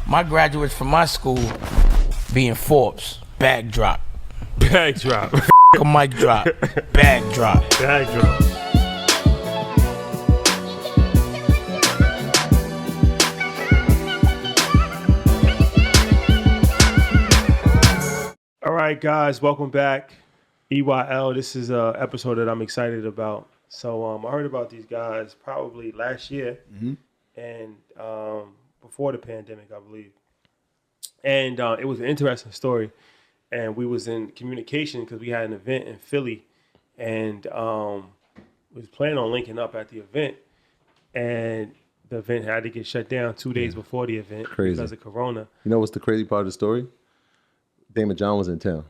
My graduates from my school being Forbes, bag drop. Bag drop. A mic drop, bag drop. Bag drop. All right, guys, welcome back. EYL, this is an episode that I'm excited about. So I heard about these guys probably last year and before the pandemic, I believe. And it was an interesting story. And we was in communication because we had an event in Philly and we was planning on linking up at the event. And the event had to get shut down 2 days before the event because of Corona. You know what's the crazy part of the story? Damon John was in town,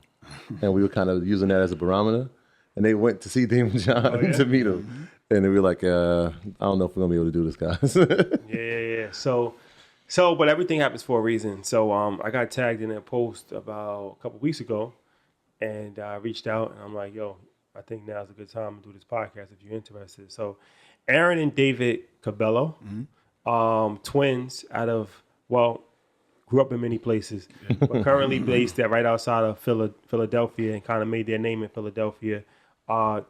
and we were kind of using that as a barometer. And they went to see Damon John to meet him, and they were like, "I don't know if we're gonna be able to do this, guys." Yeah. So, but everything happens for a reason. So, I got tagged in a post about a couple weeks ago, and I reached out, and I'm like, "Yo, I think now's a good time to do this podcast if you're interested." So, Aaron and David Cabello, twins grew up in many places, but currently based at right outside of Philadelphia and kind of made their name in Philadelphia.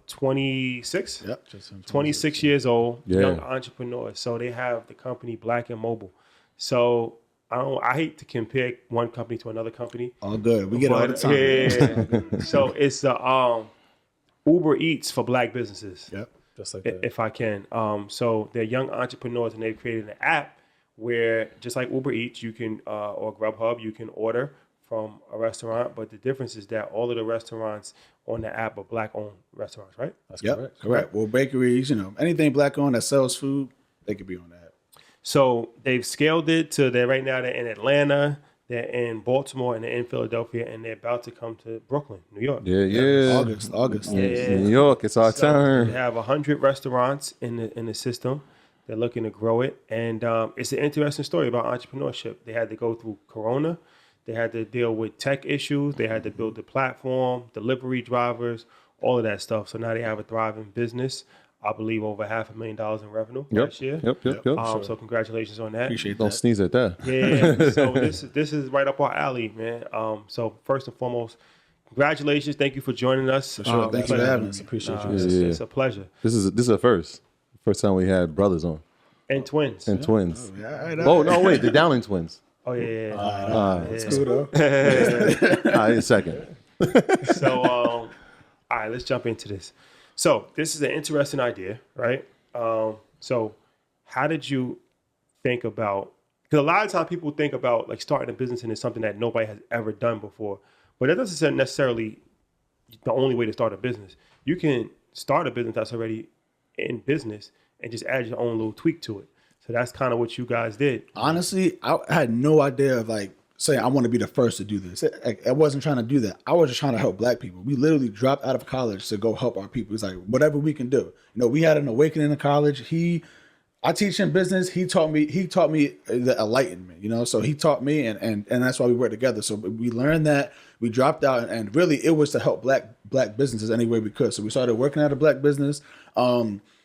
26? Yep. 26 years old, young entrepreneurs. So they have the company Black and Mobile. So I hate to compare one company to another company. All good. We get it all the time. Yeah. So it's the Uber Eats for Black businesses. Yep. Just like that. If I can. So they're young entrepreneurs and they've created an app where just like Uber Eats, you can, or Grubhub, you can order from a restaurant. But the difference is that all of the restaurants on the app are Black-owned restaurants, right? That's correct. Well, bakeries, anything Black-owned that sells food, they could be on that. So they've scaled it to they're in Atlanta, they're in Baltimore, and they're in Philadelphia, and they're about to come to Brooklyn, New York. Yeah. August. Yeah. New York, it's our turn. They have 100 restaurants in the system. They're looking to grow it. And it's an interesting story about entrepreneurship. They had to go through Corona. They had to deal with tech issues. They had to build the platform, delivery drivers, all of that stuff. So now they have a thriving business. I believe over $500,000 in revenue last year. Yep. So congratulations on that. Appreciate that. Don't sneeze at that. Yeah. So this is right up our alley, man. So first and foremost, congratulations. Thank you for joining us. Sure. Thanks for having us. Appreciate you. It's a pleasure. This is a first. First time we had brothers on. And twins. Twins. Oh, yeah, oh no, wait, the Dowling twins. Oh yeah. That's cool though. In a second. So all right, let's jump into this. So this is an interesting idea, right? So how did you think about, because a lot of times people think about like starting a business and it's something that nobody has ever done before, but that doesn't necessarily the only way to start a business. You can start a business that's already in business and just add your own little tweak to it. So that's kind of what you guys did. Honestly, I had no idea of saying I want to be the first to do this. I wasn't trying to do that. I was just trying to help Black people. We literally dropped out of college to go help our people. It's like whatever we can do. We had an awakening in college. I teach him business. He taught me the enlightenment, so he taught me and that's why we work together. So we learned that. We dropped out and really it was to help black businesses any way we could. So we started working at a Black business.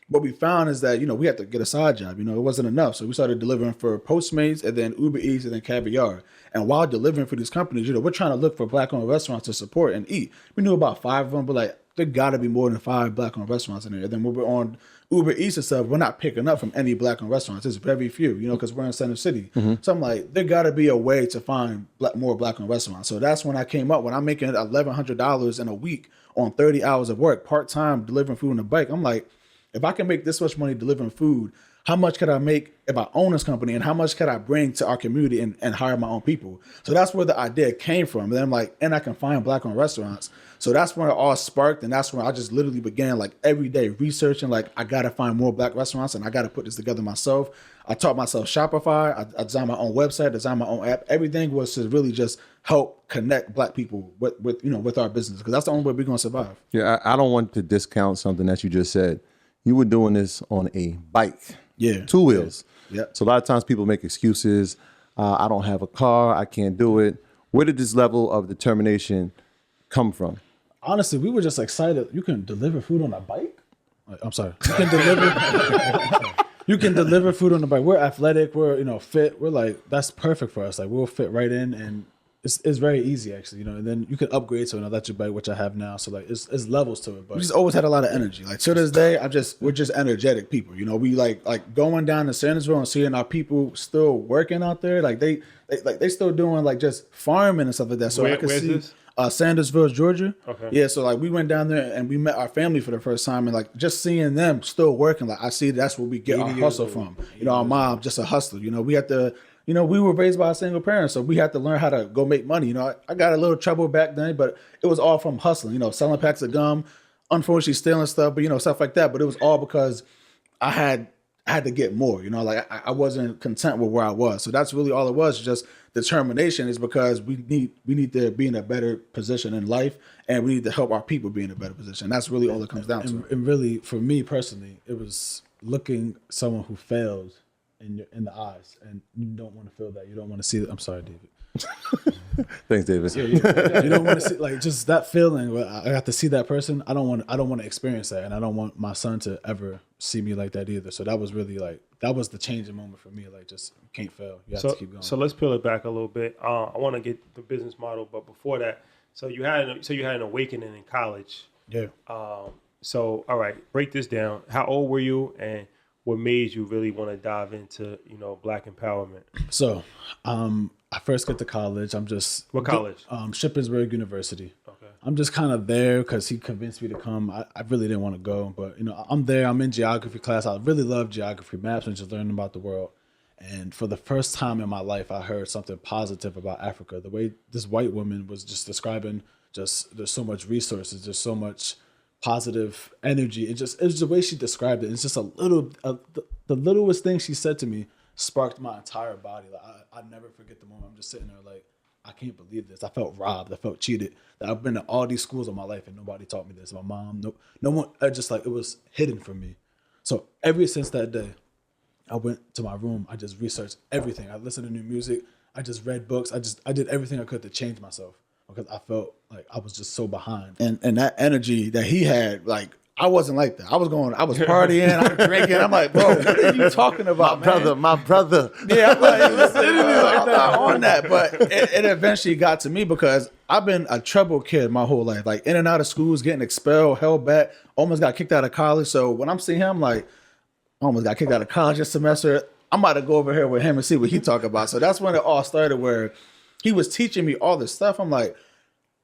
What we found is that, we had to get a side job. It wasn't enough. So we started delivering for Postmates and then Uber Eats and then Caviar. And while delivering for these companies, we're trying to look for Black-owned restaurants to support and eat. We knew about 5 of them, but there got to be more than 5 Black-owned restaurants in there. And then when we're on Uber Eats and stuff, we're not picking up from any Black-owned restaurants. There's very few, because we're in Center City. So I'm like, there got to be a way to find more Black-owned restaurants. So that's when I came up. When I'm making $1,100 in a week on 30 hours of work, part-time delivering food on a bike, I'm like, if I can make this much money delivering food, how much could I make if I own this company and how much could I bring to our community and hire my own people? So that's where the idea came from. And then I'm like, and I can find Black-owned restaurants. So that's when it all sparked. And that's when I just literally began every day researching, I got to find more Black restaurants and I got to put this together myself. I taught myself Shopify. I designed my own website, designed my own app. Everything was to really just help connect Black people with our business, because that's the only way we're going to survive. Yeah, I don't want to discount something that you just said. You were doing this on a bike. Yeah. 2 wheels. Yeah. So a lot of times people make excuses. I don't have a car. I can't do it. Where did this level of determination come from? Honestly, we were just excited. You can deliver food on a bike? I'm sorry. You can deliver. You can deliver food on the bike. We're athletic. We're fit. We're like, that's perfect for us. Like we'll fit right in, and it's very easy actually. And then you can upgrade to an electric bike, which I have now. So like it's levels to it. But we just always had a lot of energy. Like to this day, we're just energetic people. We like going down to Sandersville and seeing our people still working out there. Like they still doing like just farming and stuff like that. So I could see this? Sandersville, Georgia. Okay. Yeah, so like we went down there and we met our family for the first time, and like just seeing them still working, like I see that's where we get our hustle from. Our mom just a hustler. We had to. We were raised by a single parent, so we had to learn how to go make money. I got a little trouble back then, but it was all from hustling. Selling packs of gum, unfortunately stealing stuff, but stuff like that. But it was all because I had to get more. Like I wasn't content with where I was. So that's really all it was. Just determination is because we need to be in a better position in life, and we need to help our people be in a better position. That's really all it comes down to. And really, for me personally, it was looking someone who fails in the eyes, and you don't want to feel that. You don't want to see that. I'm sorry, David. Thanks, David. You don't want to see like just that feeling. Where I got to see that person. I don't want to experience that, and I don't want my son to ever see me like that either. So that was really that was the changing moment for me. Like just you can't fail. You have to keep going. So let's peel it back a little bit. I want to get the business model, but before that, so you had an awakening in college. Yeah. So all right, break this down. How old were you, and what made you really want to dive into Black empowerment? So, I first get to college. What college? Shippensburg University. Okay. I'm just kind of there because he convinced me to come. I really didn't want to go, but I'm there. I'm in geography class. I really love geography, maps, and just learning about the world. And for the first time in my life, I heard something positive about Africa. The way this white woman was just describing, there's so much resources, there's so much positive energy. It was the way she described it. It's just the littlest thing she said to me sparked my entire body. Like I never forget the moment. I'm just sitting there like, I can't believe this. I felt robbed. I felt cheated. That I've been to all these schools in my life and nobody taught me this. My mom, no one. It was hidden from me. So ever since that day, I went to my room. I just researched everything. I listened to new music. I just read books. I did everything I could to change myself because I felt like I was just so behind. And that energy that he had, like I wasn't like that. I was partying, I was drinking. I'm like, bro, what are you talking about, My brother. Yeah, I'm like, I'm not on that. But it eventually got to me because I've been a troubled kid my whole life. Like in and out of schools, getting expelled, held back, almost got kicked out of college. So when I'm seeing him, like, almost got kicked out of college this semester, I'm about to go over here with him and see what he talk about. So that's when it all started, where he was teaching me all this stuff. I'm like,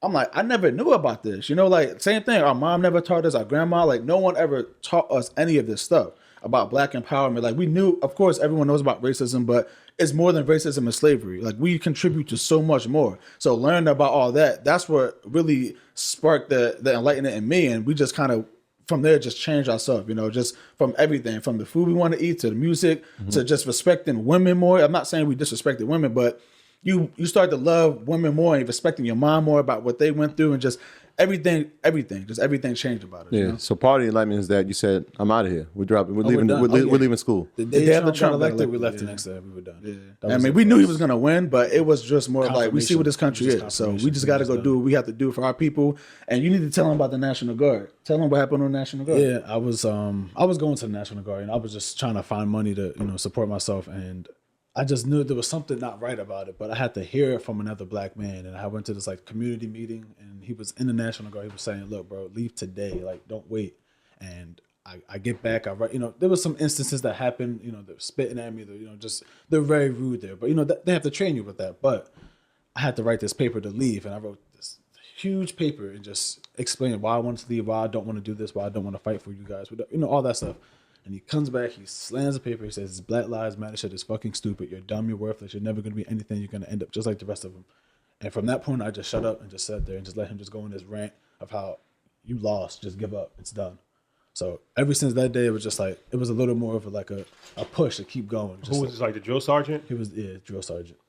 I never knew about this. Like same thing. Our mom never taught us, our grandma, like no one ever taught us any of this stuff about Black empowerment. Like we knew, of course, everyone knows about racism, but it's more than racism and slavery. Like we contribute to so much more. So learning about all that, that's what really sparked the enlightenment in me. And we just kind of, from there, just changed ourselves, just from everything, from the food we want to eat to the music, to just respecting women more. I'm not saying we disrespected women, but you start to love women more and respecting your mom more about what they went through, and just everything changed about it. Yeah. So part of the enlightenment is that you said, "I'm out of here. We're dropping. We're leaving. done. We're leaving school." The day They have the Trump got Trump elected, we elected, left the next day. We were done. I mean, we knew he was going to win, but it was just more like, we see what this country Just is. So we confirmation. just got to go do what we have to do for our people. And you need to tell them about the National Guard. Tell them what happened on the National Guard. Yeah, I was going to the National Guard, and I was just trying to find money to support myself, and I just knew there was something not right about it, but I had to hear it from another Black man. And I went to this like community meeting, and he was in the National Guard. He was saying, "Look, bro, leave today. Like, don't wait." And I get back. I write. There was some instances that happened. They're spitting at me. They're very rude there. But they have to train you with that. But I had to write this paper to leave, and I wrote this huge paper and just explaining why I wanted to leave, why I don't want to do this, why I don't want to fight for you guys. All that stuff. And he comes back, he slams the paper, he says, "This Black Lives Matter shit is fucking stupid. You're dumb, you're worthless, you're never going to be anything. You're going to end up just like the rest of them." And from that point, I just shut up and just sat there and just let him just go in this rant of how you lost, just give up, it's done. So ever since that day, it was just like, it was a little more of a push to keep going. Who was this, like the drill sergeant? He was, drill sergeant.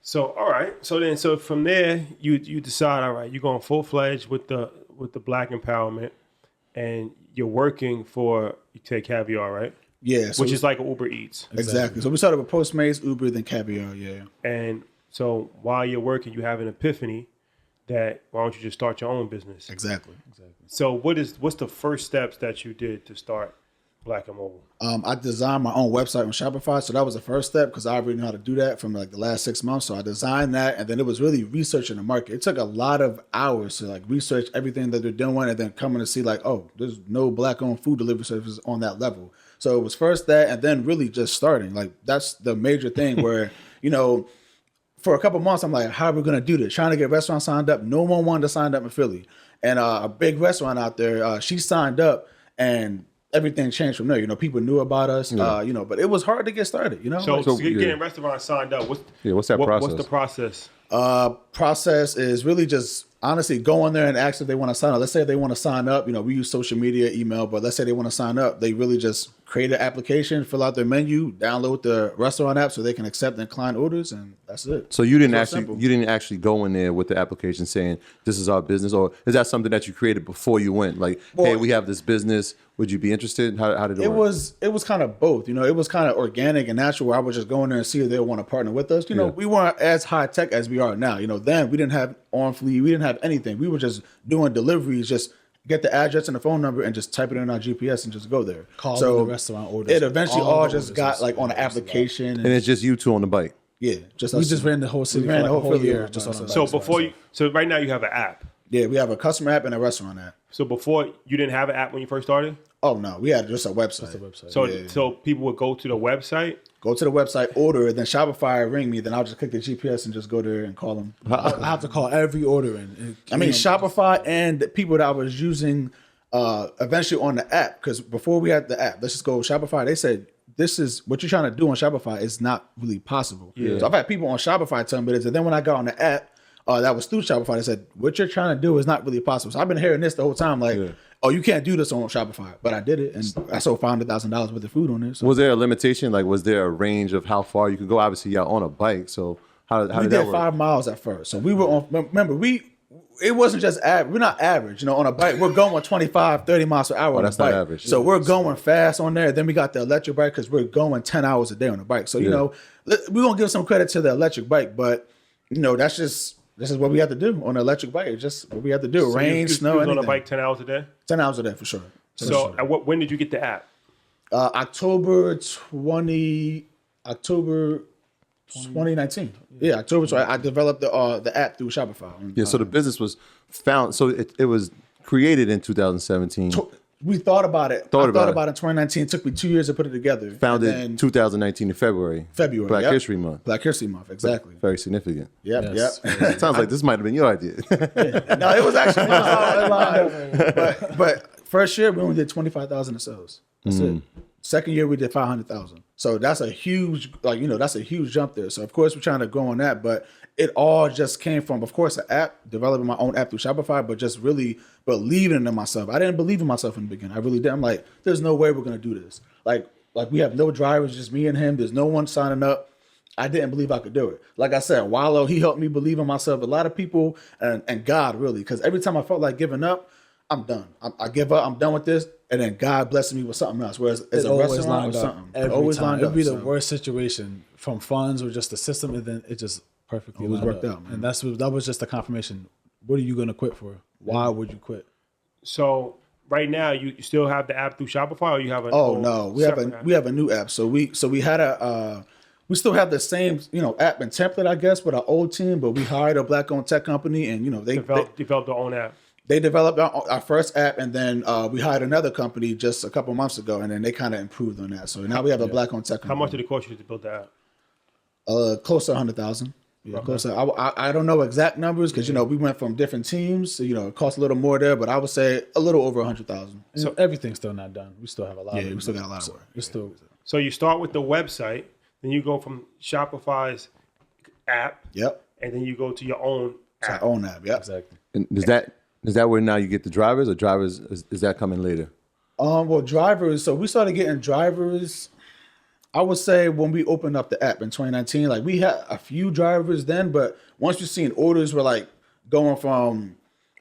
So all right. So from there, you decide, all right, you're going full-fledged with the Black empowerment, and you're working for, you take Caviar, right? Yeah. So which is like Uber Eats. Exactly. So we started with Postmates, Uber, then Caviar. Yeah. And so while you're working, you have an epiphany that why don't you just start your own business? Exactly. So what's the first steps that you did to start Black and Mobile? I designed my own website on Shopify, so that was the first step because I already knew how to do that from like the last 6 months. So I designed that, and then it was really researching the market. It took a lot of hours to like research everything that they're doing, and then coming to see like, oh, there's no Black-owned food delivery services on that level. So it was first that, and then really just starting. Like that's the major thing where for a couple months I'm like, how are we gonna do this? Trying to get restaurants signed up. No one wanted to sign up in Philly, and a big restaurant out there, she signed up and everything changed from there. People knew about us, but it was hard to get started, So getting restaurants signed up, what's that process? What's the process? Process is really just honestly go in there and ask if they want to sign up. Let's say they want to sign up, we use social media, email, but let's say they want to sign up. They really just create an application, fill out their menu, download the restaurant app so they can accept and decline orders, and that's it. So you didn't actually go in there with the application saying this is our business, or is that something that you created before you went? Like, hey, we have this business. Would you be interested? How did it work? It was kind of both. It was kind of organic and natural where I would just go in there and see if they want to partner with us. We weren't as high tech as we are now. Then we didn't have on-fleet. We didn't have anything. We were just doing deliveries, just get the address and the phone number and just type it in our GPS and just go there. Call the restaurant orders. It eventually all just got like on an application. And it's just you two on the bike. Yeah. We just ran the whole city for like a whole year just on the bike. So right now you have an app. Yeah, we have a customer app and a restaurant app. So before you didn't have an app when you first started? Oh no, we had just a website. So people would go to the website? Go to the website, order, then Shopify will ring me, then I'll just click the GPS and just go there and call them. I have to call every order in. Shopify and the people that I was using eventually on the app, because before we had the app, let's just go Shopify, they said, this is what you're trying to do on Shopify is not really possible. Yeah. So I've had people on Shopify tell me this, and then when I got on the app, that was through Shopify, they said, what you're trying to do is not really possible. So I've been hearing this the whole time, like, oh, you can't do this on Shopify. But I did it, and I sold $500,000 worth of food on there. So. Was there a limitation? Like, was there a range of how far you could go? Obviously, you're on a bike, so how did that work? We did 5 miles at first. So we were on, remember, it wasn't just average. We're not average. On a bike, we're going 25, 30 miles per hour on a bike. That's not average. So we're going fast on there. Then we got the electric bike because we're going 10 hours a day on a bike. So, we're going to give some credit to the electric bike, but, this is what we have to do on an electric bike. It's just what we have to do. So rain, snow, you was anything. On a bike 10 hours a day? 10 hours a day, for sure. When did you get the app? October 2019. Yeah, October 20. I developed the app through Shopify. Yeah, so the business was found. So it was created in 2017. We thought about it. I thought about it in 2019. It took me 2 years to put it together. Founded in 2019 in February. Black History Month. Black History Month, exactly. Very significant. Yep. Sounds like this might have been your idea. No, it was actually mine. But first year we only did 25,000 in sales. That's it. Second year we did 500,000. So that's a huge, that's a huge jump there. So of course we're trying to go on that, but it all just came from, of course, the app, developing my own app through Shopify, but just really believing in myself. I didn't believe in myself in the beginning. I really did. I'm like, there's no way we're gonna do this. Like we have no drivers, just me and him. There's no one signing up. I didn't believe I could do it. Like I said, Wallow, he helped me believe in myself. A lot of people and God really, because every time I felt like giving up, I'm done. I give up. I'm done with this. And then God blesses me with something else. Whereas it's a restaurant or something. Every time. It'd be the worst situation from funds or just the system, and then it just perfectly worked out. Man. And that was just a confirmation. What are you going to quit for? Why would you quit? So right now you still have the app through Shopify, or you have a we have a new app. So we had we still have the same app and template, I guess, with our old team, but we hired a Black-owned tech company, and they developed their own app. They developed our first app, and then we hired another company just a couple months ago, and then they kind of improved on that. So now we have a Black-owned tech company. How much did it cost you to build that app? Close to 100,000. Yeah, close to. I don't know exact numbers because we went from different teams. So, it cost a little more there, but I would say a little over 100,000. So everything's still not done. We still have a lot. Yeah, we still got a lot of work. So you start with the website, then you go from Shopify's app. Yep. And then you go to your own app. Our own app. Yep. Exactly. And is that where now you get the drivers, or drivers is that coming later? Well, drivers. So we started getting drivers, I would say, when we opened up the app in 2019. Like we had a few drivers then, but once we've seen orders were like going from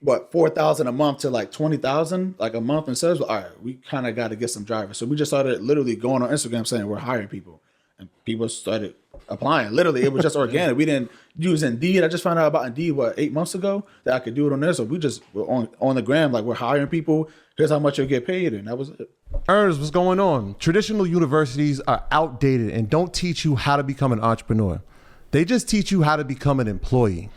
4,000 a month to like 20,000 like a month in sales. All right, we kind of got to get some drivers. So we just started literally going on Instagram saying we're hiring people, and people started applying. Literally, it was just organic. We didn't use Indeed. I just found out about Indeed 8 months ago that I could do it on there. So we just were on the gram, like we're hiring people. Here's how much you'll get paid, and that was it. Earners, what's going on? Traditional universities are outdated and don't teach you how to become an entrepreneur. They just teach you how to become an employee.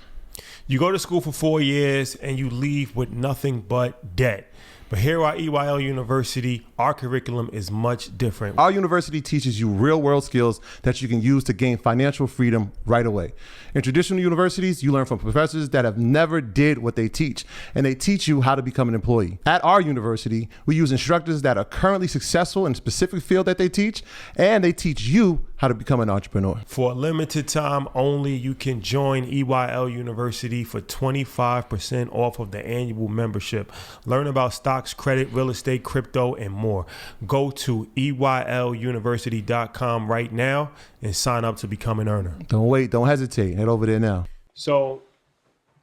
You go to school for 4 years and you leave with nothing but debt. But here at EYL University, our curriculum is much different. Our university teaches you real world skills that you can use to gain financial freedom right away. In traditional universities, you learn from professors that have never did what they teach, and they teach you how to become an employee. At our university, we use instructors that are currently successful in a specific field that they teach, and they teach you how to become an entrepreneur. For a limited time only, you can join EYL University for 25% off of the annual membership. Learn about stocks, credit, real estate, crypto, and more. Go to EYLUniversity.com right now and sign up to become an earner. Don't wait, don't hesitate. Head over there now. So,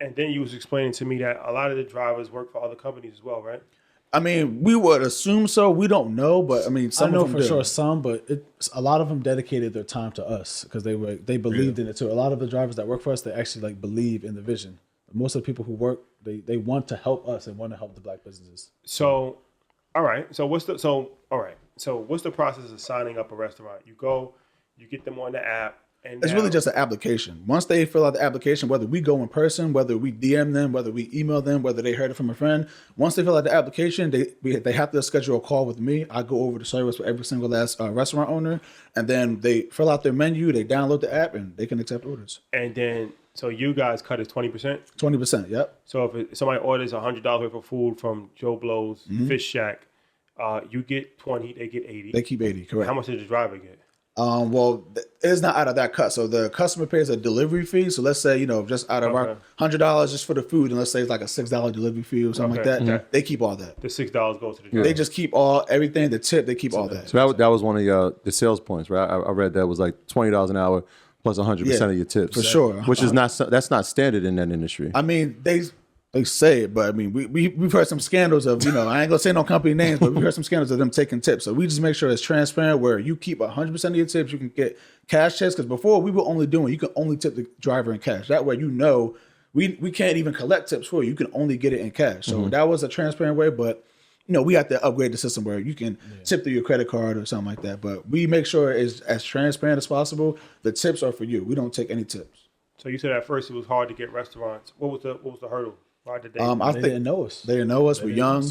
and then you was explaining to me that a lot of the drivers work for other companies as well, right? I mean, we would assume so. We don't know, but I mean, some I know of them for do. sure some, but a lot of them dedicated their time to us because they believed in it too. A lot of the drivers that work for us, they actually like believe in the vision. Most of the people who work, they want to help us and want to help the black businesses. So, all right. So what's the process of signing up a restaurant? You go, you get them on the app, and It's really just an application. Once they fill out the application, whether we go in person, whether we DM them, whether we email them, whether they heard it from a friend, once they fill out the application, they have to schedule a call with me. I go over the service with every single last restaurant owner, and then they fill out their menu, they download the app, and they can accept orders. And then, so you guys cut it 20%? 20%, yep. So if somebody orders $100 worth of food from Joe Blow's Fish Shack, you get 20, they get 80. They keep 80, correct. How much did the driver get? Well, it's not out of that cut. So the customer pays a delivery fee. So let's say, just out of our $100 just for the food, and let's say it's like a $6 delivery fee or something like that. Okay. They keep all that. The $6 goes to the driver. They just keep everything, the tip, they keep all that. So that was one of the sales points, right? I read that was like $20 an hour plus 100% of your tips. For sure. Which is that's not standard in that industry. I mean, they say it, but I mean, we've heard some scandals of, I ain't gonna say no company names, but we've heard some scandals of them taking tips. So we just make sure it's transparent where you keep 100% of your tips. You can get cash checks, because before we were only doing, you can only tip the driver in cash. That way, we can't even collect tips for you. You can only get it in cash. So that was a transparent way, but we have to upgrade the system where you can tip through your credit card or something like that. But we make sure it's as transparent as possible. The tips are for you. We don't take any tips. So you said at first it was hard to get restaurants. What was the hurdle? Why did they? They didn't know us. They didn't know us. We're young.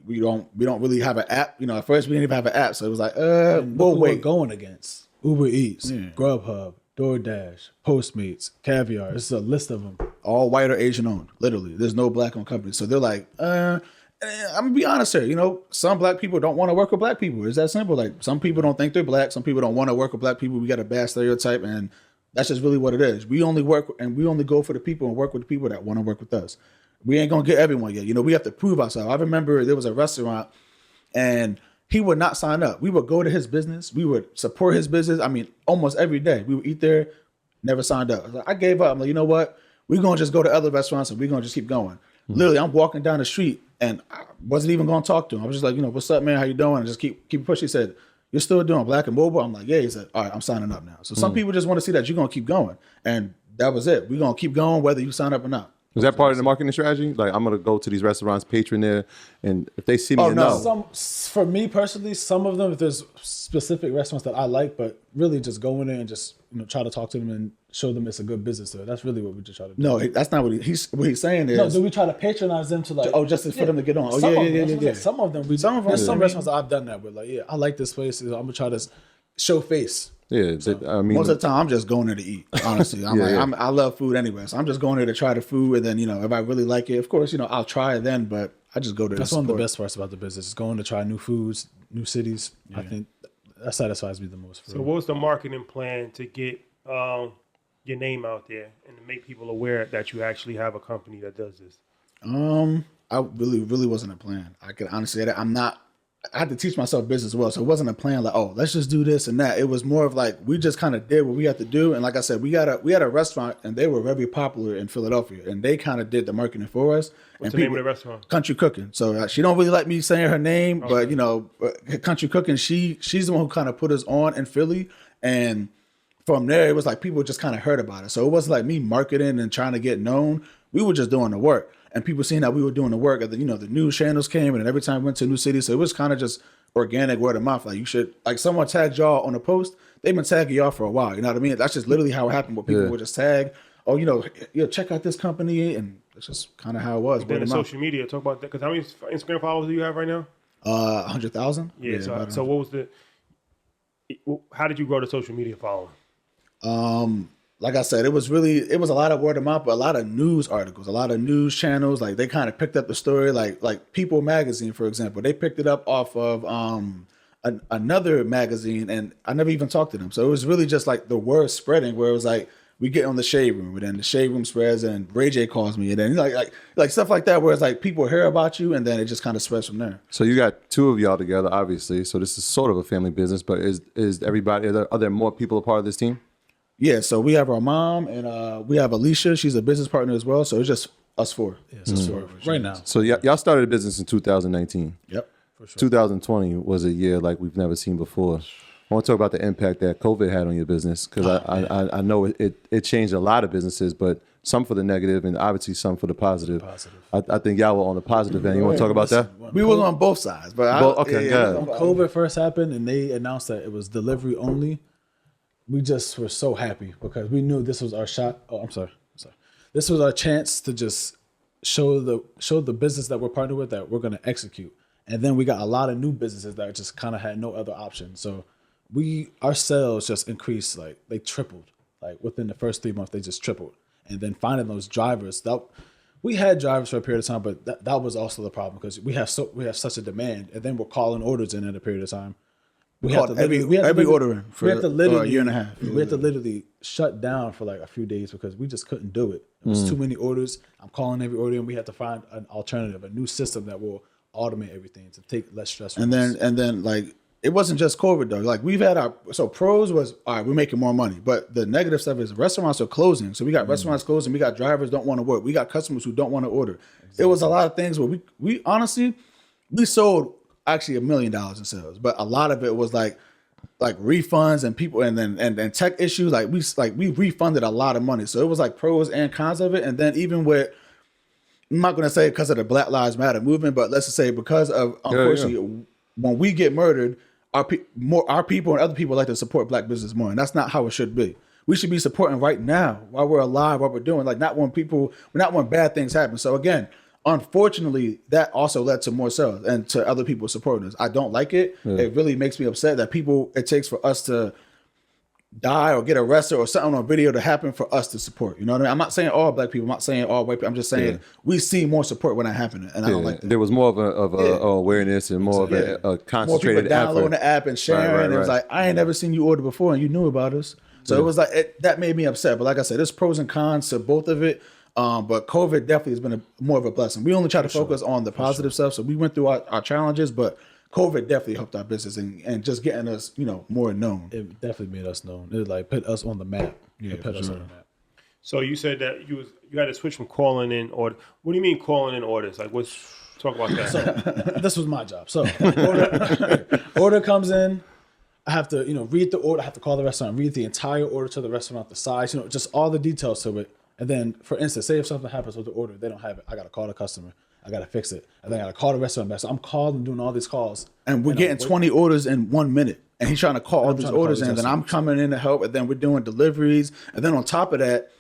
We don't really have an app. At first we didn't even have an app, so it was like, we'll wait. We're going against Uber Eats, Grubhub, DoorDash, Postmates, Caviar. It's a list of them. All white or Asian owned. Literally, there's no black owned companies. So they're like, I'm gonna be honest here. Some black people don't want to work with black people. It's that simple. Like, some people don't think they're black. Some people don't want to work with black people. We got a bad stereotype, and that's just really what it is. We only work and we only go for the people and work with the people that want to work with us. We ain't gonna get everyone yet. We have to prove ourselves. I remember there was a restaurant and he would not sign up. We would go to his business. We would support his business. I mean, almost every day. We would eat there, never signed up. I gave up. I'm like, you know what? We're gonna just go to other restaurants and we're gonna just keep going. Literally, I'm walking down the street and I wasn't even gonna talk to him. I was just like, what's up, man? How you doing? And just keep pushing. He said, you're still doing Black and Mobile? I'm like, yeah. He said, all right, I'm signing up now. So some people just want to see that you're gonna keep going. And that was it. We're gonna keep going whether you sign up or not. Was that part of the marketing strategy? Like, I'm going to go to these restaurants, patron there, and if they see me enough. For me personally, some of them, if there's specific restaurants that I like, but really just go in there and just try to talk to them and show them it's a good business there. That's really what we just try to do. No, that's not what he's saying is. No, do we try to patronize them to like? Just for them to get on. Yeah. Some of them, there's some restaurants that I've done that with. Like, yeah, I like this place. I'm gonna try to show face. Yeah, I mean, most of the time I'm just going there to eat. Honestly, I love food anyway, so I'm just going there to try the food, and then if I really like it, of course, I'll try it then. But I just go there. That's one of the best parts about the business: is going to try new foods, new cities. Yeah. I think that satisfies me the most. So, what's the marketing plan to get your name out there and to make people aware that you actually have a company that does this? I really wasn't a plan. I can honestly say that I had to teach myself business as well. So it wasn't a plan like, oh, let's just do this and that. It was more of like, we just kind of did what we had to do. And like I said, we had a restaurant and they were very popular in Philadelphia and they kind of did the marketing for us. What's the name of the restaurant? Country Cooking. So she don't really like me saying her name, but Country Cooking, she's the one who kind of put us on in Philly. And from there, it was like people just kind of heard about it. So it wasn't like me marketing and trying to get known. We were just doing the work. And people seeing that we were doing the work, the news channels came, and every time we went to a new city, so it was kind of just organic word of mouth. Like you should, like someone tagged y'all on a post, they've been tagging y'all for a while. You know what I mean? That's just literally how it happened. Where people would just tag, oh, check out this company, and it's just kind of how it was. Then the social media, talk about that. Because how many Instagram followers do you have right now? 100,000. Yeah. So what was how did you grow the social media following? Like I said, it was a lot of word of mouth, but a lot of news articles, a lot of news channels. Like they kind of picked up the story, like People Magazine, for example. They picked it up off of another magazine, and I never even talked to them. So it was really just like the word spreading, where it was like we get on the shade room, and then the shade room spreads, and Ray J calls me, and then like stuff like that, where it's like people hear about you, and then it just kind of spreads from there. So you got two of y'all together, obviously. So this is sort of a family business, but is everybody? Are there more people a part of this team? Yeah, so we have our mom, and we have Alicia. She's a business partner as well. So it's just us four. Yeah, it's us four right now. So y'all started a business in 2019. Yep. For sure. 2020 was a year like we've never seen before. I want to talk about the impact that COVID had on your business, because I know it changed a lot of businesses, but some for the negative and obviously some for the positive. I think y'all were on the positive end. You want to talk about that? We were on both sides, but okay, good. When COVID first happened and they announced that it was delivery only, we just were so happy because we knew this was our shot. Oh, I'm sorry. This was our chance to just show the business that we're partnered with that we're going to execute. And then we got a lot of new businesses that just kind of had no other option. So our sales just increased, like they tripled. Like within the first 3 months, they just tripled. And then finding those drivers, we had drivers for a period of time, but that was also the problem because we have such a demand, and then we're calling orders in a period of time. We had to order for a year and a half. We had to literally shut down for like a few days because we just couldn't do it. It was too many orders. I'm calling every order, and we had to find an alternative, a new system that will automate everything to take less stress. And then like it wasn't just COVID though. Like we've had pros was all right, we're making more money, but the negative stuff is restaurants are closing. So we got restaurants closing, we got drivers don't want to work, we got customers who don't want to order. Exactly. It was a lot of things where we honestly we sold actually $1 million in sales, but a lot of it was like refunds and people and tech issues. Like we refunded a lot of money, so it was like pros and cons of it. And then even with, I'm not going to say because of the Black Lives Matter movement, but let's just say because of unfortunately when we get murdered, our people and other people like to support Black business more, and that's not how it should be. We should be supporting right now while we're alive, while we're doing not when bad things happen. So again, unfortunately, that also led to more sales and to other people supporting us. I don't like it. Yeah. It really makes me upset that it takes for us to die or get arrested or something on video to happen for us to support. You know what I mean? I'm not saying all Black people. I'm not saying all white people. I'm just saying we see more support when that happens, and I don't like that. There was more of a awareness and more of a concentrated more people downloading effort. the app and sharing. Right. It was like, I ain't never seen you order before, and you knew about us. So it was like that made me upset. But like I said, there's pros and cons to both of it. But COVID definitely has been more of a blessing. We only try to focus on the positive stuff. So we went through our challenges, but COVID definitely helped our business and just getting us, more known. It definitely made us known. It like put us on the map. Yeah, put us on the map. So you said that you had to switch from calling in order. What do you mean calling in orders? Like talk about that. So this was my job. So order comes in. I have to, read the order. I have to call the restaurant, read the entire order to the restaurant, the size, just all the details to it. And then, for instance, say if something happens with the order, they don't have it. I got to call the customer. I got to fix it. And then I got to call the restaurant back. So I'm calling, doing all these calls. And we're getting 20 orders in 1 minute. And he's trying to call all these orders in. And then I'm coming in to help. And then we're doing deliveries. And then on top of that,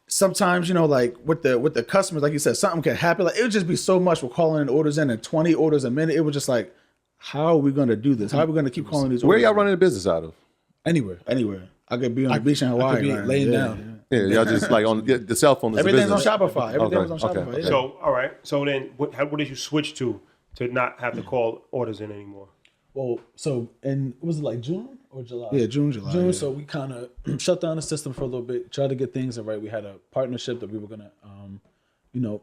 sometimes, with the customers, like you said, something can happen. Like it would just be so much. We're calling in orders in and 20 orders a minute. It was just like, how are we going to do this? How are we going to keep calling these orders? Where are y'all running the business out of? Anywhere. I could be on the beach in Hawaii. I could be laying down. Yeah, y'all just like on the cell phone. Everything's on Shopify. Everything's on Shopify. Okay. Yeah. So, all right. So then what did you switch to not have to call orders in anymore? Well, so was it like June or July? Yeah, June, July. June. Yeah. So we kind of shut down the system for a little bit, tried to get things right. We had a partnership that we were gonna,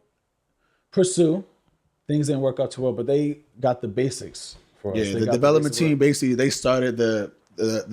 pursue. Things didn't work out too well, but they got the basics for us. Yeah, the development team basically they started the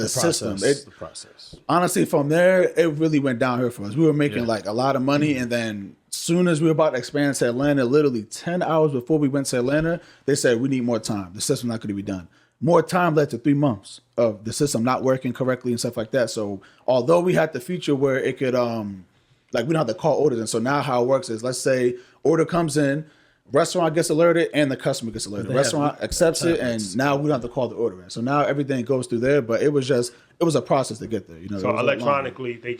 system. The process. Honestly, from there, it really went downhill for us. We were making like a lot of money, and then soon as we were about to expand to Atlanta, literally 10 hours before we went to Atlanta, they said we need more time. The system's not going to be done. More time led to 3 months of the system not working correctly and stuff like that. So although we had the feature where it could we don't have to call orders in. So now how it works is, let's say order comes in, Restaurant gets alerted and the customer gets alerted. The restaurant accepts it, and now we don't have to call the order in. So now everything goes through there, but it was a process to get there. You know, so electronically they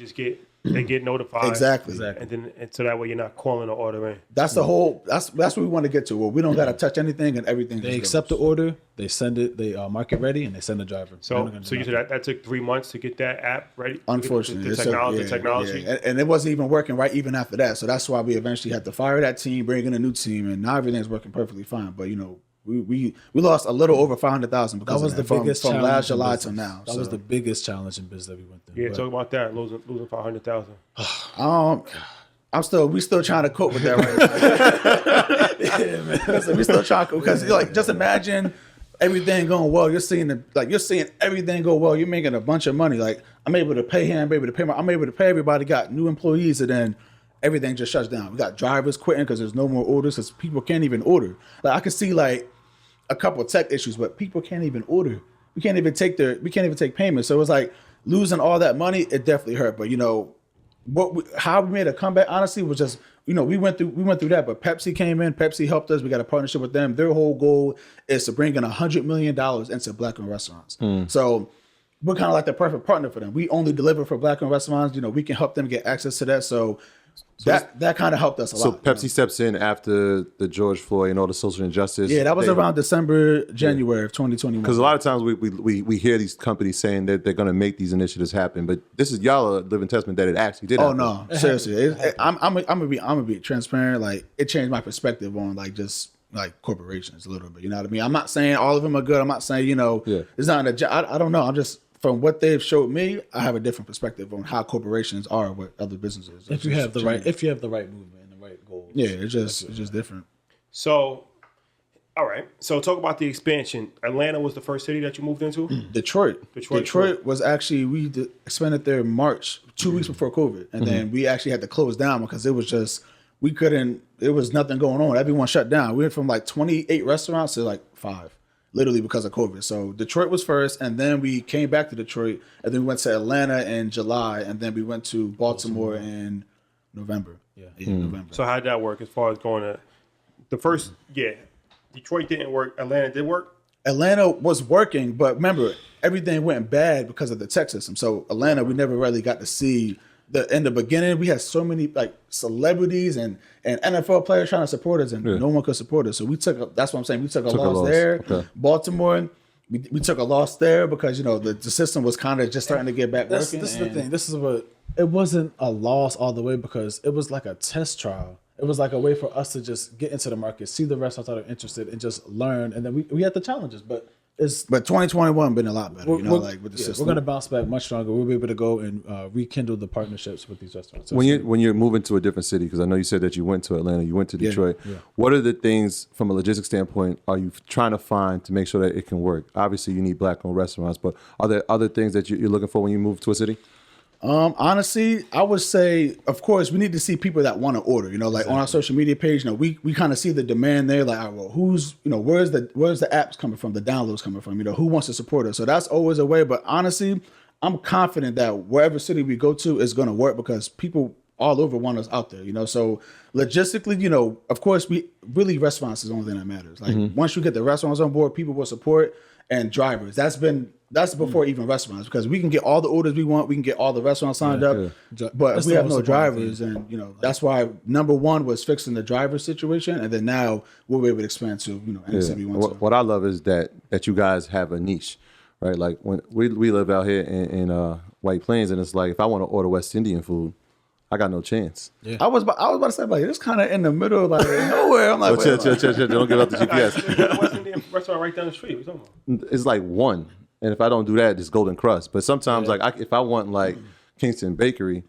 get notified. Exactly. And so that way you're not calling the order in. That's the whole. That's what we want to get to. Where we don't got to touch anything and everything. They accept the order, they send it, they mark it ready, and they send the driver. So you said that took 3 months to get that app ready. Unfortunately, the technology, yeah. And it wasn't even working right even after that. So that's why we eventually had to fire that team, bring in a new team, and now everything's working perfectly fine. But you know, we lost a little over 500,000 because that was the biggest from last July till now. That was the biggest challenge in business that we went through. Yeah, talk about that losing 500,000. We still trying to cope with that right now. Yeah, man. Listen, we still trying to cope because like just imagine everything going well. You're seeing everything go well. You're making a bunch of money. Like I'm able to pay him, I'm able to pay everybody. Got new employees, and then everything just shuts down. We got drivers quitting because there's no more orders because people can't even order. Like I can see like a couple of tech issues, but people can't even order. We can't even take payments. So it's like losing all that money. It definitely hurt. But you know, how we made a comeback honestly was just, you know, we went through that. But Pepsi came in. Pepsi helped us. We got a partnership with them. Their whole goal is to bring in $100 million into Black-owned restaurants. So we're kind of like the perfect partner for them. We only deliver for Black-owned restaurants. You know, we can help them get access to that. So that kind of helped us a lot. So Pepsi steps in after the George Floyd and all the social injustice. Yeah, that was around December, January of 2021. Because a lot of times we hear these companies saying that they're going to make these initiatives happen, but this is y'all a living testament that it actually did. Oh no, seriously, I'm gonna be transparent. Like it changed my perspective on like just like corporations a little bit. You know what I mean? I'm not saying all of them are good. I'm not saying it's not I don't know. I'm just. From what they've showed me, I have a different perspective on how corporations are with other businesses. If you have the right movement and the right goals. Yeah, it's just different. So, all right. So talk about the expansion. Atlanta was the first city that you moved into? Detroit was actually, we expanded there in March, 2 weeks before COVID. And then we actually had to close down because it was just, there was nothing going on. Everyone shut down. We went from like 28 restaurants to like 5. Literally because of COVID. So Detroit was first, and then we came back to Detroit, and then we went to Atlanta in July, and then we went to Baltimore in November. November. So how did that work as far as going to the first? Yeah, Detroit didn't work. Atlanta did work. Atlanta was working, but remember, everything went bad because of the tech system. So Atlanta, we never really got to see in the beginning. We had so many like celebrities and NFL players trying to support us, and no one could support us. So that's what I'm saying. We took a loss there. Okay. Baltimore, we took a loss there because you know the system was kind of just starting to get back working. This is the thing. This is what it wasn't a loss all the way because it was like a test trial. It was like a way for us to just get into the market, see the restaurants that are interested, and just learn. And then we had the challenges, but 2021 been a lot better, you know, like with the system. We're going to bounce back much stronger. We'll be able to go and rekindle the partnerships with these restaurants. When you're moving to a different city, because I know you said that you went to Atlanta, you went to Detroit. Yeah. What are the things from a logistics standpoint are you trying to find to make sure that it can work? Obviously, you need Black-owned restaurants, but are there other things that you're looking for when you move to a city? Honestly, I would say, of course, we need to see people that want to order. You know, like on our social media page, you know, we kind of see the demand there. Like, all right, well, who's, you know, where's the apps coming from, the downloads coming from? You know, who wants to support us? So that's always a way. But honestly, I'm confident that wherever city we go to is going to work because people all over want us out there. You know, so logistically, you know, of course, restaurants is the only thing that matters. Like once you get the restaurants on board, people will support, and drivers. That's before even restaurants, because we can get all the orders we want, we can get all the restaurants signed up, but if we have no drivers, and you know that's why number one was fixing the driver situation, and then now we'll be able to expand to any city we want to. What I love is that you guys have a niche, right? Like when we live out here in White Plains, and it's like if I want to order West Indian food, I got no chance. Yeah. I was about to say, like, it's kind of in the middle, like nowhere. I'm like, chill. Don't give up the GPS. West Indian restaurant right down the street. What are you talking about? It's like one, and if I don't do that, it's Golden Crust. But sometimes, if I want like Kingston Bakery,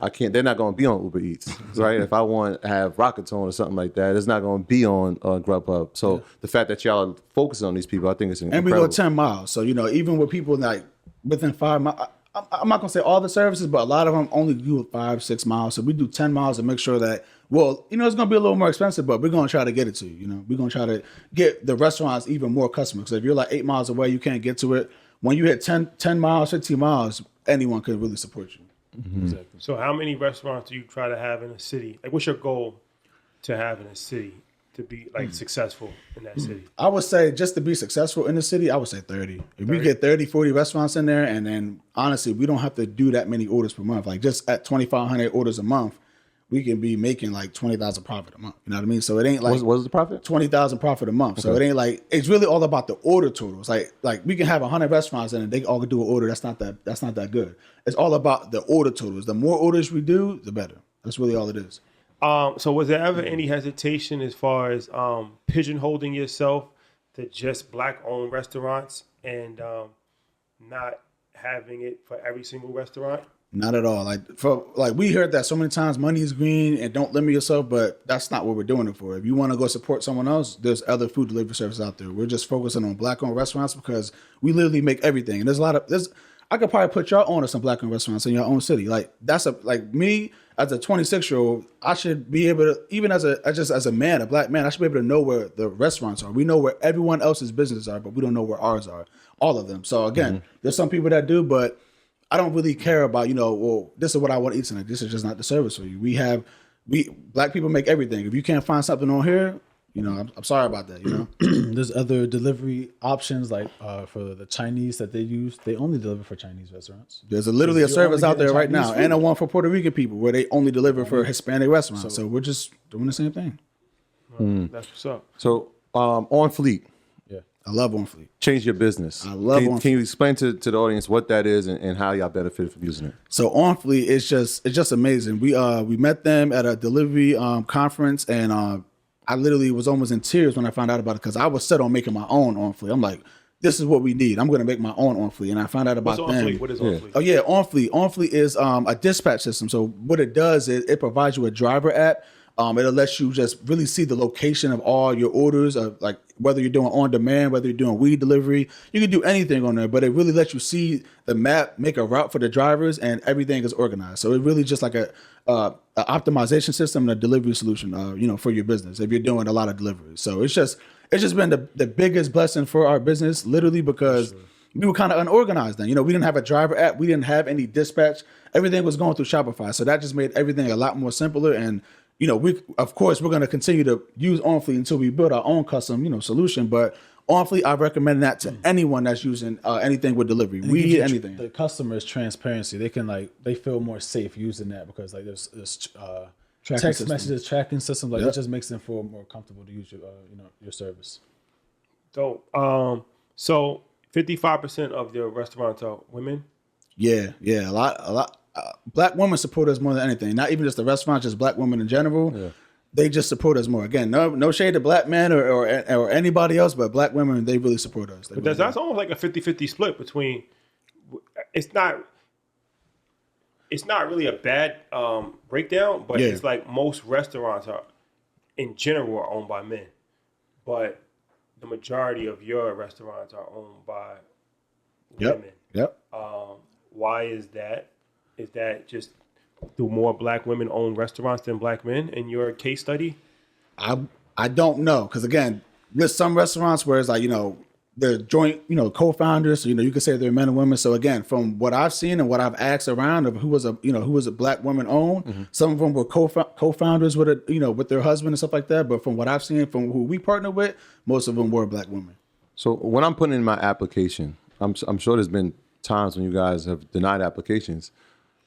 I can't. They're not going to be on Uber Eats, right? If I want to have Rockatone or something like that, it's not going to be on Grubhub. So the fact that y'all are focusing on these people, I think it's incredible. And we go 10 miles, so even with people like within 5 miles. I'm not gonna say all the services, but a lot of them only do 5-6 miles. So we do 10 miles to make sure that, it's gonna be a little more expensive, but we're gonna try to get it to you. We're gonna try to get the restaurants even more customers. So if you're like 8 miles away, you can't get to it. When you hit 10 miles, 15 miles, anyone could really support you. Mm-hmm. Exactly. So how many restaurants do you try to have in a city? Like, what's your goal to have in a city to be like successful in that city? I would say just to be successful in the city, I would say 30. If we get 30, 40 restaurants in there, and then honestly, we don't have to do that many orders per month. Like just at 2,500 orders a month, we can be making like 20,000 profit a month. You know what I mean? So it ain't like What's the profit? 20,000 profit a month. So it ain't like, it's really all about the order totals. Like we can have 100 restaurants and they all can do an order. That's not that good. It's all about the order totals. The more orders we do, the better. That's really all it is. So was there ever any hesitation as far as pigeonholing yourself to just Black-owned restaurants and not having it for every single restaurant? Not at all. We heard that so many times, money is green and don't limit yourself, but that's not what we're doing it for. If you want to go support someone else, there's other food delivery services out there. We're just focusing on Black-owned restaurants because we literally make everything. And I could probably put y'all on to some Black-owned restaurants in your own city. Like me as a 26-year-old, I should be able to, even as a man, a Black man, I should be able to know where the restaurants are. We know where everyone else's businesses are, but we don't know where ours are. All of them. So again, there's some people that do, but I don't really care about, well, this is what I want to eat tonight. This is just not the service for you. Black people make everything. If you can't find something on here, I'm sorry about that, There's other delivery options like for the Chinese that they use. They only deliver for Chinese restaurants. There's literally a service out there right now Chinese food. and a one for Puerto Rican people where they only deliver for Hispanic restaurants. So we're just doing the same thing. That's what's up. So on Fleet, I love On Fleet. change your business. I love On Can you explain to the audience what that is and how y'all benefit from using it? So On Fleet it's just amazing. We met them at a delivery conference, and I literally was almost in tears when I found out about it because I was set on making my own On Fleet. I'm like, this is what we need. I'm going to make my own On Fleet, and I found out about What's On them. Fleet? What is On Fleet? Oh yeah, On Fleet. On Fleet is a dispatch system. So what it does is it provides you a driver app. It'll let you just really see the location of all your orders, like whether you're doing on demand, whether you're doing weed delivery. You can do anything on there, but it really lets you see the map, make a route for the drivers, and everything is organized. So it really just like a optimization system and a delivery solution, for your business if you're doing a lot of deliveries. So it's just been the biggest blessing for our business, literally because we were kind of unorganized then. We didn't have a driver app. We didn't have any dispatch. Everything was going through Shopify. So that just made everything a lot more simpler. And we're going to continue to use On Fleet until we build our own custom, solution. But On Fleet, I recommend that to anyone that's using anything with delivery. Weed, anything. The customer's transparency. They can they feel more safe using that because there's text messages, tracking systems. It just makes them feel more comfortable to use your service. Dope. So 55% of your restaurants are women? Yeah, a lot. Black women support us more than anything. Not even just the restaurant, just Black women in general. Yeah. They just support us more. Again, no shade to Black men or anybody else, but Black women, they really support us. But that's almost like a 50-50 split between. It's not really a bad breakdown, but it's like most restaurants are, in general, are owned by men, but the majority of your restaurants are owned by women. Yep. Why is that? Is that just do more Black women own restaurants than Black men in your case study? I don't know, because again, there's some restaurants where it's like they're joint co-founders, so you could say they're men and women. So again, from what I've seen and what I've asked around of who was a Black woman owned, some of them were co-founders with with their husband and stuff like that. But from what I've seen from who we partner with, most of them were Black women. So when I'm putting in my application, I'm sure there's been times when you guys have denied applications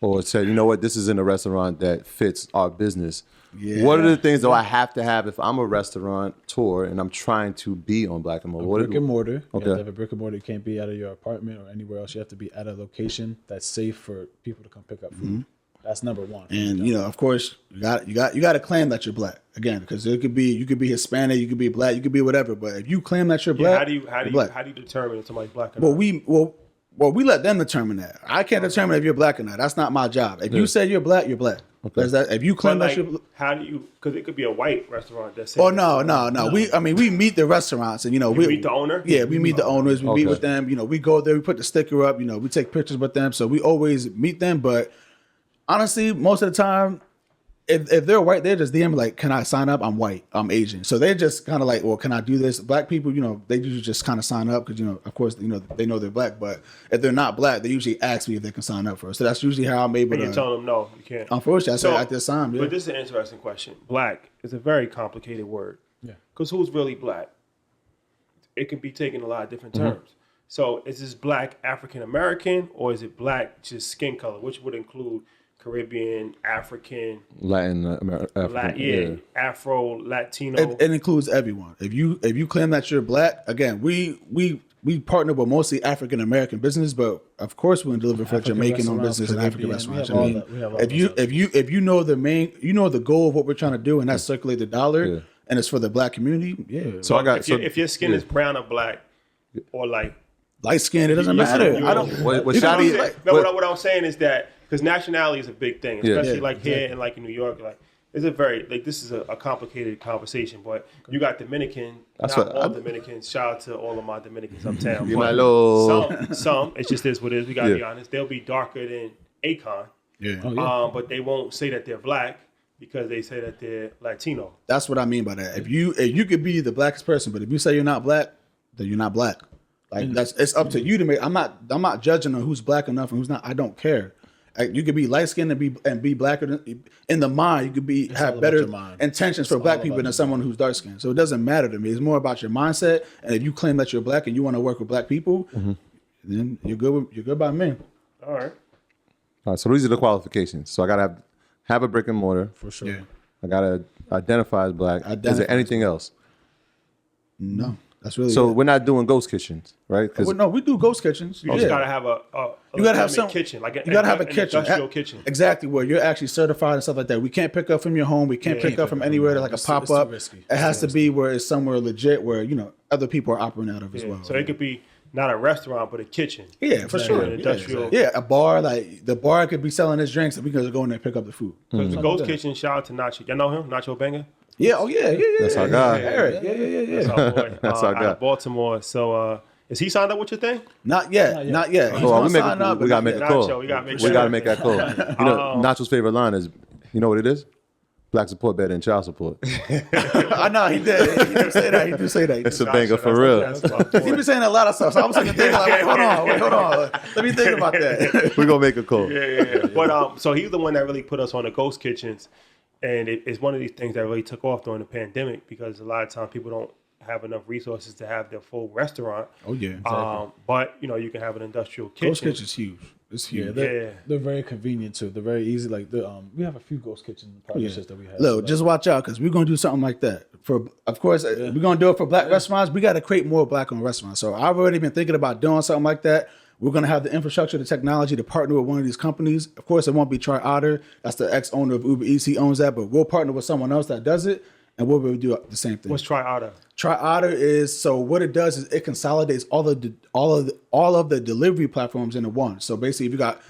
or said, this isn't a restaurant that fits our business. Yeah. What are the things do I have to have if I'm a restaurateur and I'm trying to be on Black and Mobile? Brick and mortar. Okay. You have to have a brick and mortar. You can't be out of your apartment or anywhere else. You have to be at a location that's safe for people to come pick up food. That's number one. And of course, you got to claim that you're Black again, because you could be Hispanic, you could be Black, you could be whatever. But if you claim that you're Black, how do you determine if somebody's Black or not? Well, we let them determine that. I can't determine if you're Black or not. That's not my job. If you say you're Black, you're Black. Okay. If you claim that you're, how do you? Because it could be a white restaurant that's. Oh no. We meet the restaurants and we meet the owner. Yeah, we meet the owners. We meet with them. We go there. We put the sticker up. We take pictures with them. So we always meet them. But honestly, most of the time, if they're white, they're just DM me like, "Can I sign up? I'm white. I'm Asian." So they're just kind of like, "Well, can I do this?" Black people, they usually just kind of sign up because of course, they know they're Black. But if they're not Black, they usually ask me if they can sign up for it. So that's usually how I'm able to. You tell them no, you can't. Unfortunately, I say at this time. Yeah. But this is an interesting question. Black is a very complicated word. Yeah. because who's really black? It can be taken a lot of different terms. So is this black African American or is it black just skin color, which would include Caribbean, African, Latin African. Afro, Latino. It includes everyone. If you claim that you're black, again, we partner with mostly African American business, but of course we're gonna deliver for Jamaican owned business and African restaurants. I mean, if you know the goal of what we're trying to do, and that's circulate the dollar, and it's for the black community. Yeah. So if your skin is brown or black, or like light skin, it doesn't matter. I don't. What I'm saying is that because nationality is a big thing, especially here and like in New York, like. It's a very this is a complicated conversation, but you got Dominican, Dominicans. Shout out to all of my Dominicans uptown. Some it's just this what it is. We gotta be honest. They'll be darker than Akon, but they won't say that they're black because they say that they're Latino. That's what I mean by that. If you could be the blackest person, but if you say you're not black, then you're not black. Like it's up to you to make. I'm not judging on who's black enough and who's not. I don't care. You could be light skinned and be blacker than, in the mind. You could have better intentions for black people than someone who's dark skinned. So it doesn't matter to me. It's more about your mindset. And if you claim that you're black and you want to work with black people, then you're good. You're good by me. All right. So these are the qualifications. So I gotta have a brick and mortar for sure. Yeah. I gotta identify as black. Is there anything else? No. That's really so. We're not doing ghost kitchens, right? No, we do ghost kitchens. You just gotta have you gotta have some kitchen, like you gotta have a kitchen, industrial kitchen, exactly where you're actually certified and stuff like that. We can't pick up from your home. We can't pick up from anywhere like a pop up. It has to be where it's somewhere legit where other people are operating out of as well. So it could be not a restaurant but a kitchen. Yeah, for sure. An industrial. Yeah, a bar like the bar could be selling its drinks and we can go in there and pick up the food. Because the ghost kitchen, shout out to Nacho. Y'all know him, Nacho Banger. Yeah, yeah. That's our guy. Yeah. That's our boy. That's our guy. Out of Baltimore. So, is he signed up with your thing? Not yet. He's we gotta make a call. Nacho, we gotta make that call. Nacho's favorite line is, you know what it is? Black support better than child support. I know he did. He did say that. It's a banger for real. He been saying a lot of stuff. So I was thinking, wait, hold on. Let me think about that. We're gonna make a call. Yeah. But so he's the one that really put us on the ghost kitchens. And it's one of these things that really took off during the pandemic because a lot of times people don't have enough resources to have their full restaurant. Oh, yeah. Exactly. But, you can have an industrial kitchen. Ghost kitchen's huge. It's huge. They're very convenient, too. They're very easy. Like we have a few ghost kitchen partnerships that we have. Look, just watch out because we're going to do something like that. Of course, we're going to do it for black restaurants. We got to create more black-owned restaurants. So I've already been thinking about doing something like that. We're going to have the infrastructure, the technology to partner with one of these companies. Of course, it won't be Tri Otter. That's the ex-owner of Uber Eats. He owns that, but we'll partner with someone else that does it, and we'll be able to do the same thing. What's Tri Otter? Tri Otter is what it does is it consolidates all of the delivery platforms into one. So basically, if you got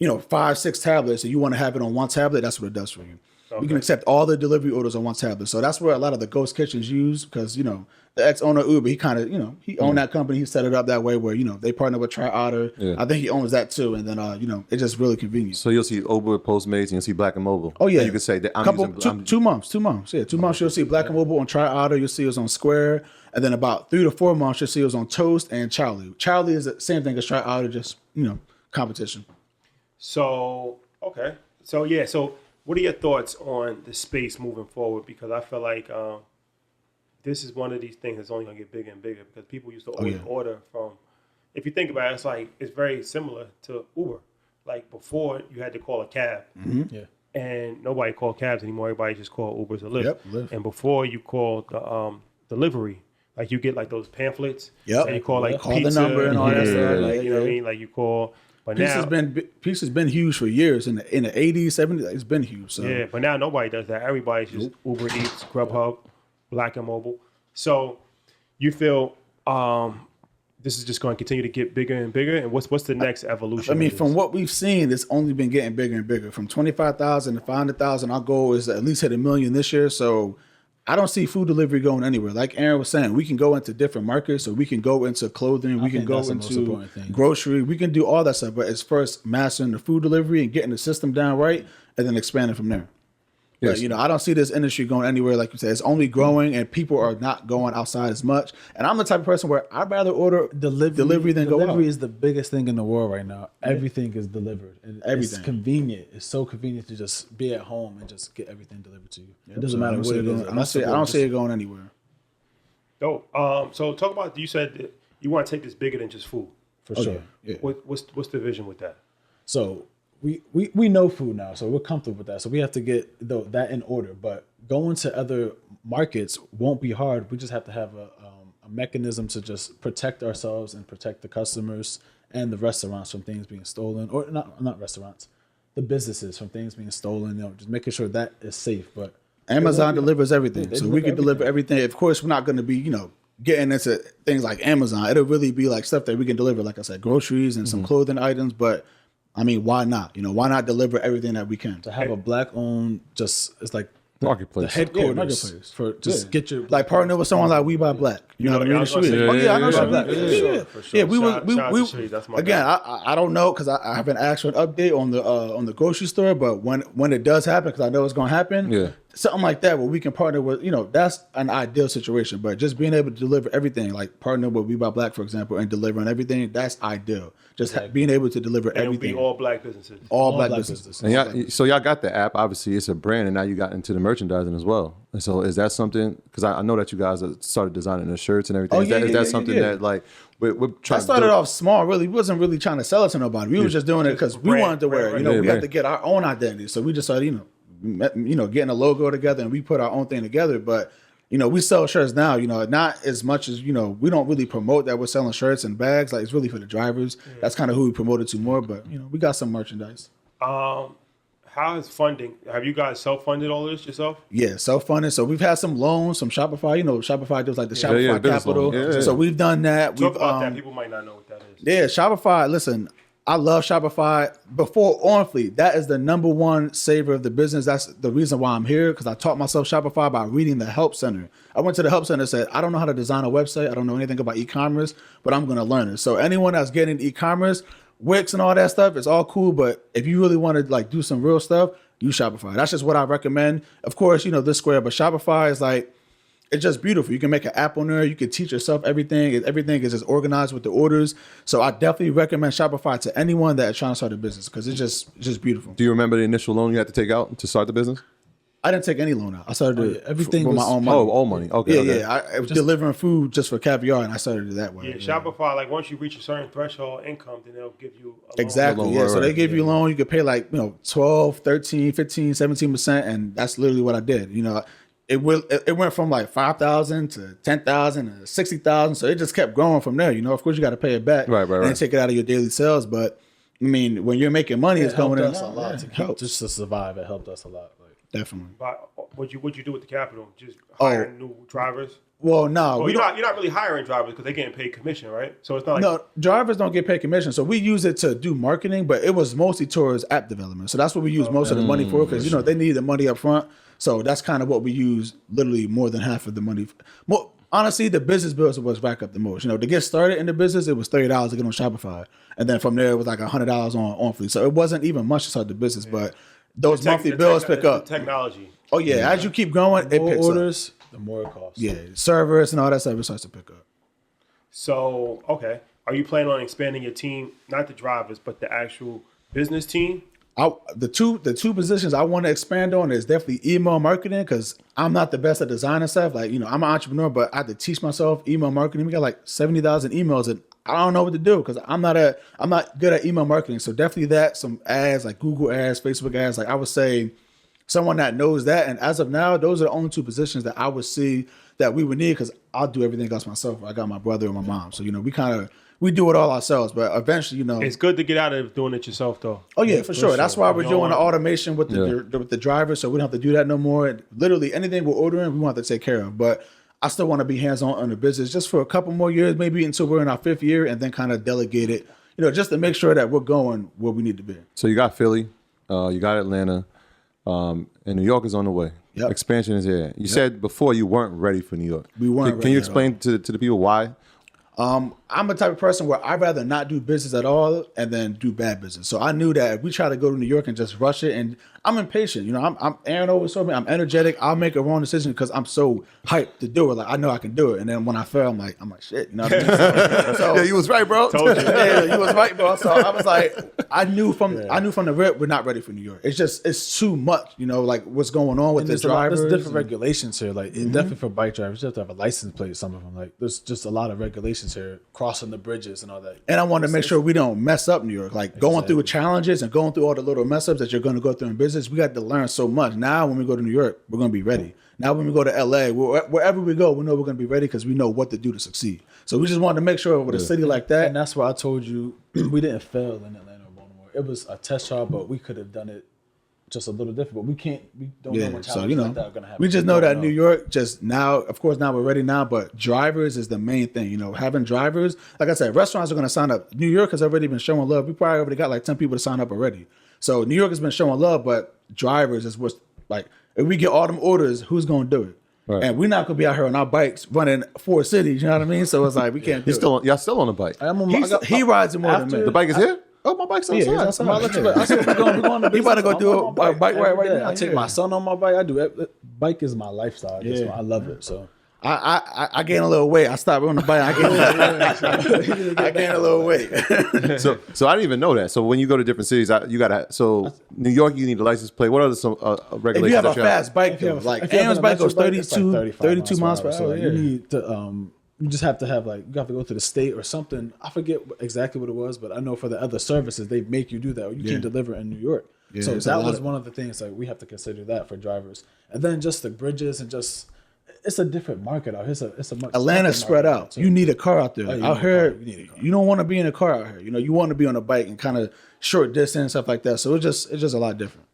5-6 tablets and you want to have it on one tablet, that's what it does for you. Okay. You can accept all the delivery orders on one tablet. So that's where a lot of the ghost kitchens use because the ex-owner of Uber, he kind of, he owned that company. He set it up that way where, they partner with Tri Otter. Yeah. I think he owns that too. And then, it's just really convenient. So you'll see Uber, Postmates, and you'll see Black and Mobile. Oh, yeah. And you can say that I'm 2 months. Yeah, 2 months you'll see Black and Mobile on Tri Otter. You'll see us on Square. And then about 3 to 4 months you'll see us on Toast and Charlie. Charlie is the same thing as Tri Otter, just, competition. So, okay. So, yeah. So what are your thoughts on the space moving forward? Because I feel like this is one of these things that's only going to get bigger and bigger because people used to always order from, if you think about it, it's very similar to Uber. Like before, you had to call a cab. Mm-hmm. Yeah. And nobody called cabs anymore. Everybody just called Ubers or Lyft. Yep, Lyft. And before, you called the delivery. Like you get like those pamphlets. Yep. And you call like call pizza. the number and all that stuff. Like, you know what I mean? Like you call. But Pizza's been huge for years. In the 80s, 70s, it's been huge. So. Yeah, but now nobody does that. Everybody's just Uber Eats, Grubhub, Black and Mobile. So you feel this is just going to continue to get bigger and bigger? And what's the next evolution? I mean, from what we've seen, it's only been getting bigger and bigger. From 25,000 to 500,000, our goal is to at least hit 1 million this year. So I don't see food delivery going anywhere. Like Aaron was saying, we can go into different markets. So we can go into clothing. We can go into grocery. We can do all that stuff. But it's first mastering the food delivery and getting the system down right and then expanding from there. Yes. But, I don't see this industry going anywhere. Like you said, it's only growing and people are not going outside as much. And I'm the type of person where I'd rather order delivery than go out. Delivery is the biggest thing in the world right now. Everything is delivered. And everything. It's convenient. It's so convenient to just be at home and just get everything delivered to you. It doesn't matter what it is. I don't see it going anywhere. Dope. So talk about, you said that you want to take this bigger than just food. For sure. Yeah. What's the vision with that? So we know food now, so we're comfortable with that. So we have to get that in order. But going to other markets won't be hard. We just have to have a mechanism to just protect ourselves and protect the customers and the restaurants from things being stolen, or not restaurants, the businesses from things being stolen. Just making sure that is safe. But Amazon delivers everything, so we can deliver everything. everything. Of course, we're not going to be, getting into things like Amazon. It'll really be like stuff that we can deliver, like I said, groceries and some clothing items. But I mean, why not? Why not deliver everything that we can? To have a black-owned, it's like Marketplace. the headquarters marketplace. for just get your Like partner with someone like We Buy Black. You know what I mean? I was gonna say, Oh yeah, I know Yeah, She Black. yeah, for sure. Yeah, we Shout out to was Shades, that's my again. guy. I don't know because I haven't asked for an update on the grocery store. But when it does happen, because I know it's going to happen. Yeah. Something like that where we can partner with, that's an ideal situation. But just being able to deliver everything, like partner with We Buy Black, for example, and delivering everything, that's ideal. Just being able to deliver And it'll everything. be all black businesses. All black businesses. And y'all got the app. Obviously, it's a brand, and now you got into the merchandising as well. And so, is that something? Because I know that you guys have started designing the shirts and everything. Oh, Is that something yeah. that like we're trying I started to do? off small, really. We wasn't really trying to sell it to nobody. We was just doing it because we brand, wanted to wear it. brand, We yeah, had brand. to get our own identity. So we just started, getting a logo together, and we put our own thing together. But we sell shirts now. Not as much as we don't really promote that we're selling shirts and bags. Like it's really for the drivers. That's kind of who we promote it to more. But we got some merchandise. How is funding? Have you guys self-funded all this yourself? Yeah, self-funded. So we've had some loans, some Shopify. Shopify does like the Shopify yeah, business Capital. loan. Yeah. So we've done that. Talk We've about that. People might not know what that is. Yeah, Shopify. Listen, I love Shopify. Before On Fleet, that is the number one saver of the business. That's the reason why I'm here, because I taught myself Shopify by reading the Help Center. I went to the Help Center and said, I don't know how to design a website. I don't know anything about e-commerce, but I'm going to learn it. So anyone that's getting e-commerce, Wix and all that stuff, it's all cool. But if you really want to do some real stuff, use Shopify. That's just what I recommend. Of course, this Square, but Shopify is it's just beautiful. You can make an app on there. You can teach yourself everything. Everything is just organized with the orders. So I definitely recommend Shopify to anyone that is trying to start a business because it's just beautiful. Do you remember the initial loan you had to take out to start the business? I didn't take any loan out. I started everything with my was- own money. Oh, all money. Okay. Yeah, I was delivering food just for caviar, and I started it that way. Yeah, Shopify, once you reach a certain threshold income, then they'll give you a loan. Exactly. Loan, Yeah. right, So they right. give you a loan. You could pay 12, 13, 15, 17%. And that's literally what I did. It went from 5,000 to 10,000 to 60,000. So it just kept growing from there. Of course, you got to pay it back. Right. And take it out of your daily sales. But I mean, when you're making money, it's coming in. us a lot to help. just to survive. It helped us a lot. Definitely. But what'd you do with the capital? Just hiring new drivers? Well, no. Well, you're not really hiring drivers because they're getting paid commission, right? So it's not like No, drivers don't get paid commission. So we use it to do marketing, but it was mostly towards app development. So that's what we use most of the money for because, they need the money up front. So that's kind of what we use, literally more than half of the money. Honestly, the business bills was rack up the most. To get started in the business, it was $30 to get on Shopify. And then from there, it was like $100 on Fleet. So it wasn't even much to start the business, but those monthly bills pick up. The technology. Oh, yeah. As you keep growing, The it more picks orders, the more it costs. up. Yeah. Servers and all that stuff, it starts to pick up. So, okay. Are you planning on expanding your team, not the drivers, but the actual business team? The two positions I want to expand on is definitely email marketing because I'm not the best at designing stuff. I'm an entrepreneur, but I had to teach myself email marketing. We got 70,000 emails and I don't know what to do because I'm not good at email marketing. So definitely that, some ads like Google ads, Facebook ads. I would say someone that knows that. And as of now, those are the only two positions that I would see that we would need because I'll do everything else myself. I got my brother and my mom. So, we do it all ourselves, but eventually, It's good to get out of doing it yourself, though. Oh yeah, for sure. That's why we're You doing don't the want- automation with the driver, so we don't have to do that no more. Literally anything we're ordering, we want to take care of. But I still want to be hands on the business just for a couple more years, maybe until we're in our 5th year, and then kind of delegate it. Just to make sure that we're going where we need to be. So you got Philly, you got Atlanta, and New York is on the way. Yep. Expansion is here. You said before you weren't ready for New York. We weren't Can ready you at explain to the people why? I'm a type of person where I'd rather not do business at all and then do bad business. So I knew that if we try to go to New York and just rush it, and I'm impatient. You know, I'm Aaron always told me I'm energetic. I'll make a wrong decision because I'm so hyped to do it. Like I know I can do it, and then when I fail, I'm like shit. You know what I mean? So, Yeah, you was right, bro. Told you. yeah, you was right, bro. So I was like, I knew from the rip, we're not ready for New York. It's too much. You know, like what's going on with the drivers. There's different regulations here. Like definitely for bike drivers, you have to have a license plate. Some of them, like there's just a lot of regulations here, crossing the bridges and all that. And I want to make sure we don't mess up New York. Like going through challenges and going through all the little mess ups that you're going to go through in business. We got to learn so much. Now, when we go to New York, we're going to be ready. Now, when we go to LA, wherever we go, we know we're going to be ready because we know what to do to succeed. So we just wanted to make sure with a city like that. And that's why I told you we didn't fail in Atlanta or Baltimore. It was a test trial, but we could have done it just a little different. But we don't know what challenges so, you know, like that are going to happen. we just know that New York just now, of course, now we're ready now, but drivers is the main thing. You know, having drivers, like I said, restaurants are going to sign up. New York has already been showing love. We probably already got like 10 people to sign up already. So New York has been showing love, but drivers is what's like, if we get all them orders, who's going to do it? Right. And we're not going to be out here on our bikes running 4 cities, you know what I mean? So it's like, we can't do it. Y'all still on the bike? He rides it more than me. The bike is here? Oh, my bike's outside. Yeah, outside. We're going to be about to go do a bike ride right now. I take my son on my bike. I do it. Bike is my lifestyle. I love it. So I gained a little weight. I stopped on the bike. I gained a little weight. So I didn't even know that. So when you go to different cities, you gotta. So New York, you need a license plate. What are some regulations? If you have a fast bike, though, like Aaron's bike goes 32 miles per hour. So you need to. You just have to have you have to go to the state or something. I forget exactly what it was, but I know for the other services they make you do that. Or you can't deliver in New York. Yeah, so that was one of the things we have to consider that for drivers. And then just the bridges and just it's a different market out here. It's a much Atlanta's spread out. You need a car out there. Out here, you don't want to be in a car out here. You know, you want to be on a bike and kind of short distance stuff like that. So it's just a lot different.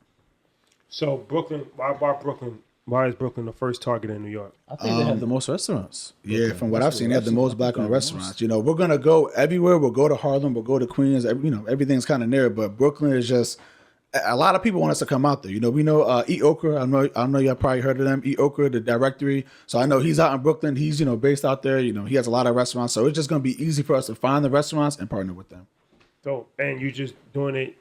So Brooklyn, why Brooklyn? Why is Brooklyn the first target in New York? I think they have the most restaurants. Yeah, from what I've seen, they have the most black-owned restaurants. You know, we're gonna go everywhere. We'll go to Harlem. We'll go to Queens. You know, everything's kind of near. But Brooklyn is just a lot of people want us to come out there. You know, we know Eat Okra. I know y'all probably heard of them. Eat Okra, the directory. So I know he's out in Brooklyn. He's based out there. You know, he has a lot of restaurants. So it's just gonna be easy for us to find the restaurants and partner with them. So and you just doing it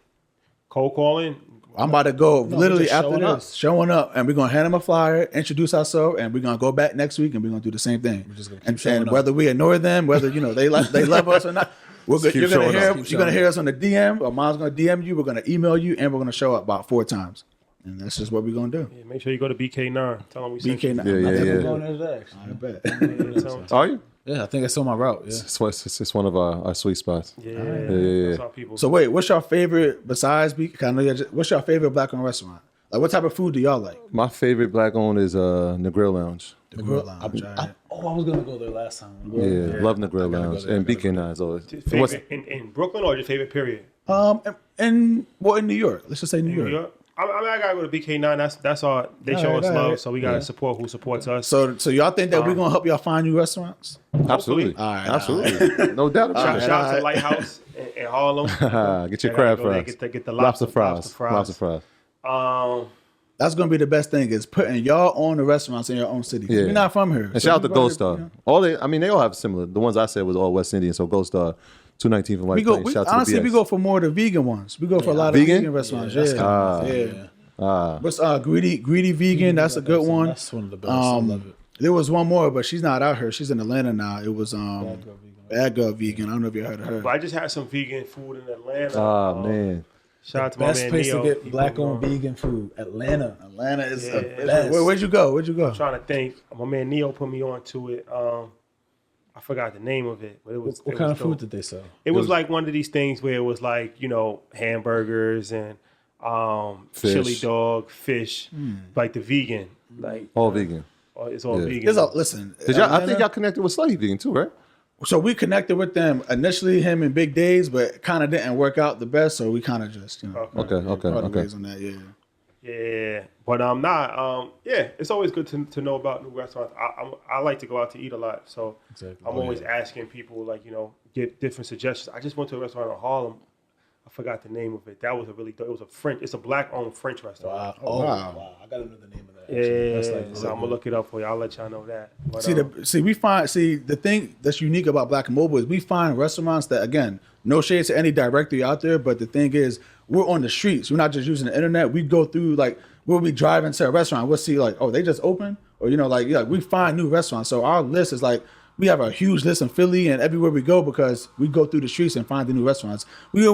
cold calling. I'm about to go literally after this, showing up, and we're gonna hand them a flyer, introduce ourselves, and we're gonna go back next week, and we're gonna do the same thing. And whether we ignore them, whether they love us or not, you're gonna hear us on the DM, or Mom's gonna DM you. We're gonna email you, and we're gonna show up about 4 times, and that's just what we're gonna do. Yeah, make sure you go to BK9. Tell them we sent you. BK9. Yeah. Going there today, actually. I bet. Are you? Yeah, I think it's on my route. Yeah. It's one of our sweet spots. Yeah. That's how people. So wait, what's your favorite besides BK? What's your favorite black-owned restaurant? Like, what type of food do y'all like? My favorite black-owned is the Grill Lounge. The Grill Lounge. I was gonna go there last time. Yeah, love the Grill Lounge and BK9 is always. Favorite in Brooklyn or your favorite period? In New York. Let's just say New York. I gotta go to BK9. That's all. They show us love, so we gotta support who supports us. So y'all think that we're gonna help y'all find new restaurants? Absolutely. All right, absolutely. No doubt about it. Shout out to Lighthouse in Harlem. Get your crab fries. Get the lobster fries. Lobster fries. That's gonna be the best thing is putting y'all on the restaurants in your own city. Yeah. We're not from here. And shout out to Gold Star. They all have similar. The ones I said was all West Indian. So Gold Star, 219 from White Plains. Honestly, we go for more of the vegan ones. We go for a lot of vegan restaurants. What's Greedy Vegan? That's a good one. That's one of the best. I love it. There was one more, but she's not out here. She's in Atlanta now. It was Bad Girl Vegan. I don't know if you heard of her. But I just had some vegan food in Atlanta. Oh man. Shout out to my man Best place Neo. to get black-owned vegan food. Atlanta is the best. Where'd you go? I'm trying to think. My man Neo put me on to it. I forgot the name of it, but it was. What kind of food did they sell? It was like one of these things where it was like hamburgers and chili dog, fish, like the vegan, like all vegan. It's all vegan. Listen, I think y'all connected with Slutty Vegan too, right? So we connected with them initially, him and Big Days, but it kind of didn't work out the best. So we kind of just, Okay. ways on that, Yeah, but I'm not. It's always good to know about new restaurants. I like to go out to eat a lot, so I'm always asking people get different suggestions. I just went to a restaurant in Harlem. I forgot the name of it. That was it's a black-owned French restaurant. Wow. I gotta know the name of that. Yeah, so I'm gonna look it up for you. I'll let y'all know that. But, the thing that's unique about Black and Mobile is we find restaurants that, again, no shade to any directory out there, but the thing is we're on the streets. We're not just using the internet. We go through like we'll be driving to a restaurant. We'll see like, oh, they just open, or like we find new restaurants. So our list is like we have a huge list in Philly and everywhere we go because we go through the streets and find the new restaurants. We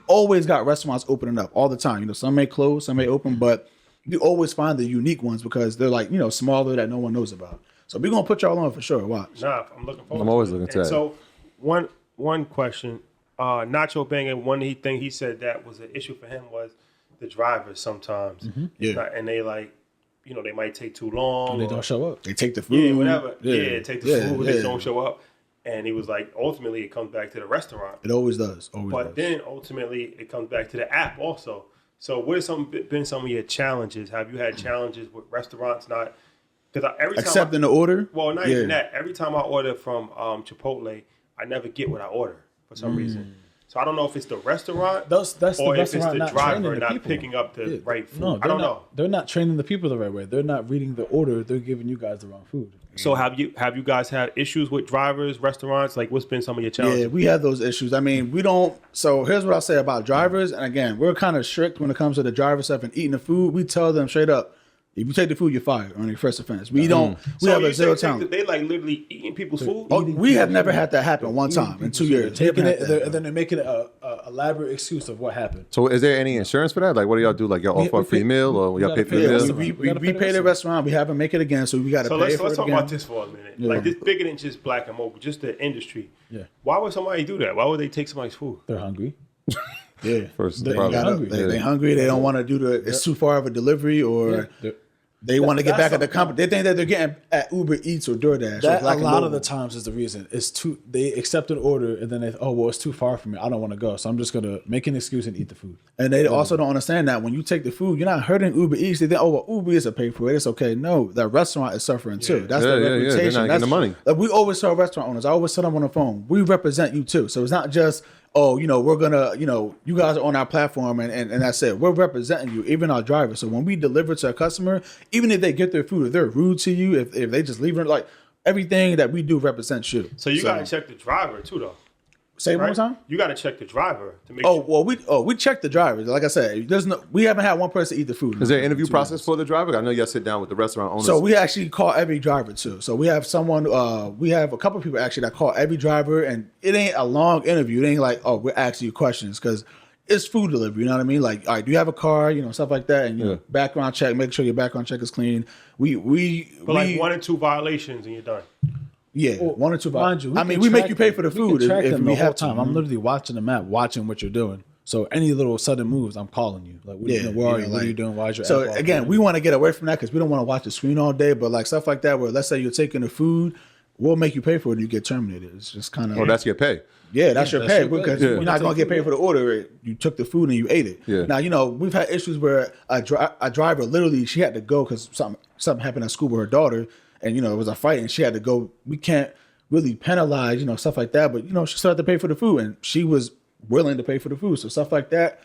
always got restaurants opening up all the time. Some may close, some may open, but you always find the unique ones because they're like smaller that no one knows about. So we're gonna put y'all on for sure. Watch. Nah, I'm looking forward. I'm always looking to it. So one question, Nacho Bang, one thing he said that was an issue for him was the drivers sometimes. Mm-hmm. Yeah, and they like. They might take too long. They don't show up. They take the food. Yeah, whatever. Yeah, Take the food. They don't show up. And he was like, ultimately, it comes back to the restaurant. It always does. Then ultimately, it comes back to the app also. So what have been some of your challenges? Have you had challenges with restaurants not... Because every time accepting the order? Well, not even that. Every time I order from Chipotle, I never get what I order for some reason. So I don't know if it's the restaurant That's or the if it's restaurant the not driver training the not people. picking up the right food. No, I don't know. They're not training the people the right way. They're not reading the order. They're giving you guys the wrong food. So have you guys had issues with drivers, restaurants? Like, what's been some of your challenges? Yeah, we have those issues. I mean, we don't. So here's what I'll say about drivers. And again, we're kind of strict when it comes to the driver stuff and eating the food. We tell them straight up, if you take the food, you're fired on your first offense. We don't. We have a zero tolerance. They like literally eating people's food. Oh, we have never had that happen one time in 2 years. Taking it, and then they're making it a elaborate excuse of what happened. So is there any insurance for that? Like, what do y'all do? Like, y'all offer a free meal, or y'all pay for the Yeah, meal? we pay the restaurant. We have them make it again, so we got to So pay let's for talk it again. about this for a minute. Like, this bigger than just Black and Mobile, just the industry. Yeah. Why would somebody do that? Why would they take somebody's food? They're hungry. Yeah, First, They probably. hungry. They hungry. They don't want to do it's too far of a delivery, or they want to get back at the company. They think that they're getting at Uber Eats or DoorDash. That or Black a and lot Mobile. of the times is the reason. They accept an order and then it's too far for me. I don't want to go, so I'm just gonna make an excuse and eat the food. And they also don't understand that when you take the food, you're not hurting Uber Eats. They think, oh, well, Uber Eats will pay for it. It's okay. No, that restaurant is suffering too. That's the reputation. They're not getting the money. Like, we always tell restaurant owners, I always tell them on the phone, we represent you too. So it's not just, oh, we're gonna, you guys are on our platform and that's it. We're representing you, even our drivers. So when we deliver to a customer, even if they get their food, if they're rude to you, if they just leave it, like everything that we do represents you. So you got to check the driver too, though. Say it one more time. You got to check the driver to make Oh sure. well, we check the drivers. Like I said, we haven't had one person eat the food. Is there an interview process for the driver? I know y'all sit down with the restaurant owners. So we actually call every driver too. So we have we have a couple of people actually that call every driver, and it ain't a long interview. It ain't like, oh, we're asking you questions because it's food delivery. You know what I mean? Like, all right, do you have a car? Stuff like that, and background check. Make sure your background check is clean. Like 1 or 2 violations and you're done. Yeah, 1 or 2. Mind you, we make you pay for the food We can track if them we the whole have time. to. I'm literally watching the map, watching what you're doing. So any little sudden moves, I'm calling you. Like, where are you? What are you doing? Why is your So app off? again, we want to get away from that because we don't want to watch the screen all day. But like stuff like that, where let's say you're taking the food, we'll make you pay for it. You get terminated. It's just kind of. Oh, that's your pay. Yeah, that's your pay because Yeah. you're not gonna get paid for the order. You took the food and you ate it. Yeah. Now we've had issues where a driver literally she had to go because something happened at school with her daughter, and it was a fight and she had to go. We can't really penalize stuff like that, but she still had to pay for the food and she was willing to pay for the food. So stuff like that,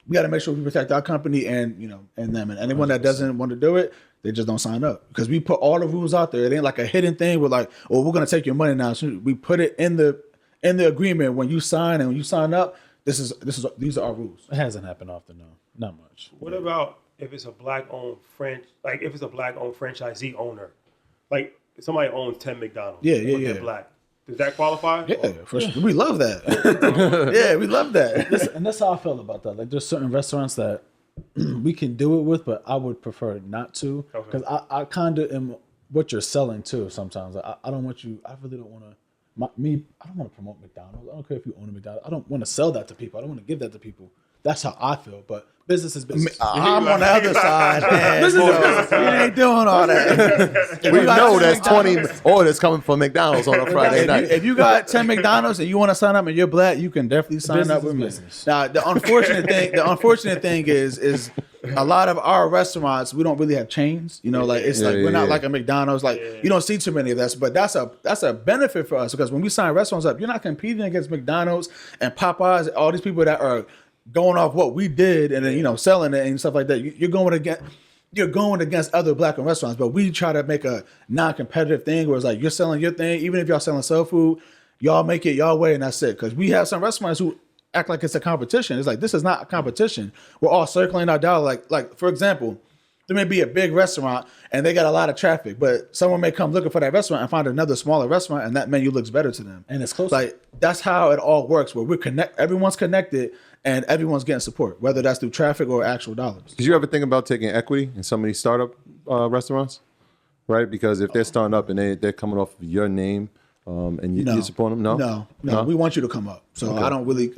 we got to make sure we protect our company and and them. And anyone that doesn't want to do it, they just don't sign up because we put all the rules out there. It ain't like a hidden thing. We're like, oh, we're gonna take your money now. So we put it in the agreement when you sign, and when you sign up, these are our rules. It hasn't happened often, no, not much. What about if it's a Black-owned franchisee owner, like somebody owns 10 McDonald's? Yeah. They're Black. Does that qualify? Yeah, for sure. We love that. Yeah, we love that. And that's how I feel about that. Like, there's certain restaurants that we can do it with, but I would prefer not to because I kind of am what you're selling too. Sometimes I don't want you. I really don't want to. I don't want to promote McDonald's. I don't care if you own a McDonald's. I don't want to sell that to people. I don't want to give that to people. That's how I feel. But business is business. I'm on the other side, man. We ain't doing all that. We know there's 20 orders coming from McDonald's on a Friday night. If you got 10 McDonald's and you want to sign up and you're Black, you can definitely sign up with me. Now, the unfortunate thing is a lot of our restaurants, we don't really have chains. We're not like a McDonald's. Like you don't see too many of that. But that's a benefit for us because when we sign restaurants up, you're not competing against McDonald's and Popeyes, all these people that are going off what we did and then selling it and stuff like that. You're going against other Black-owned restaurants, but we try to make a non-competitive thing where it's like you're selling your thing, even if y'all selling soul food, y'all make it y'all way and that's it. Because we have some restaurants who act like it's a competition. It's like, this is not a competition. We're all circling our dollar. Like for example, there may be a big restaurant and they got a lot of traffic, but someone may come looking for that restaurant and find another smaller restaurant, and that menu looks better to them. And it's close. Like that's how it all works. Where everyone's connected and everyone's getting support, whether that's through traffic or actual dollars. Did you ever think about taking equity in some of these startup restaurants? Right, because if they're starting up and they're coming off of your name, and you support them, no, we want you to come up. So I don't really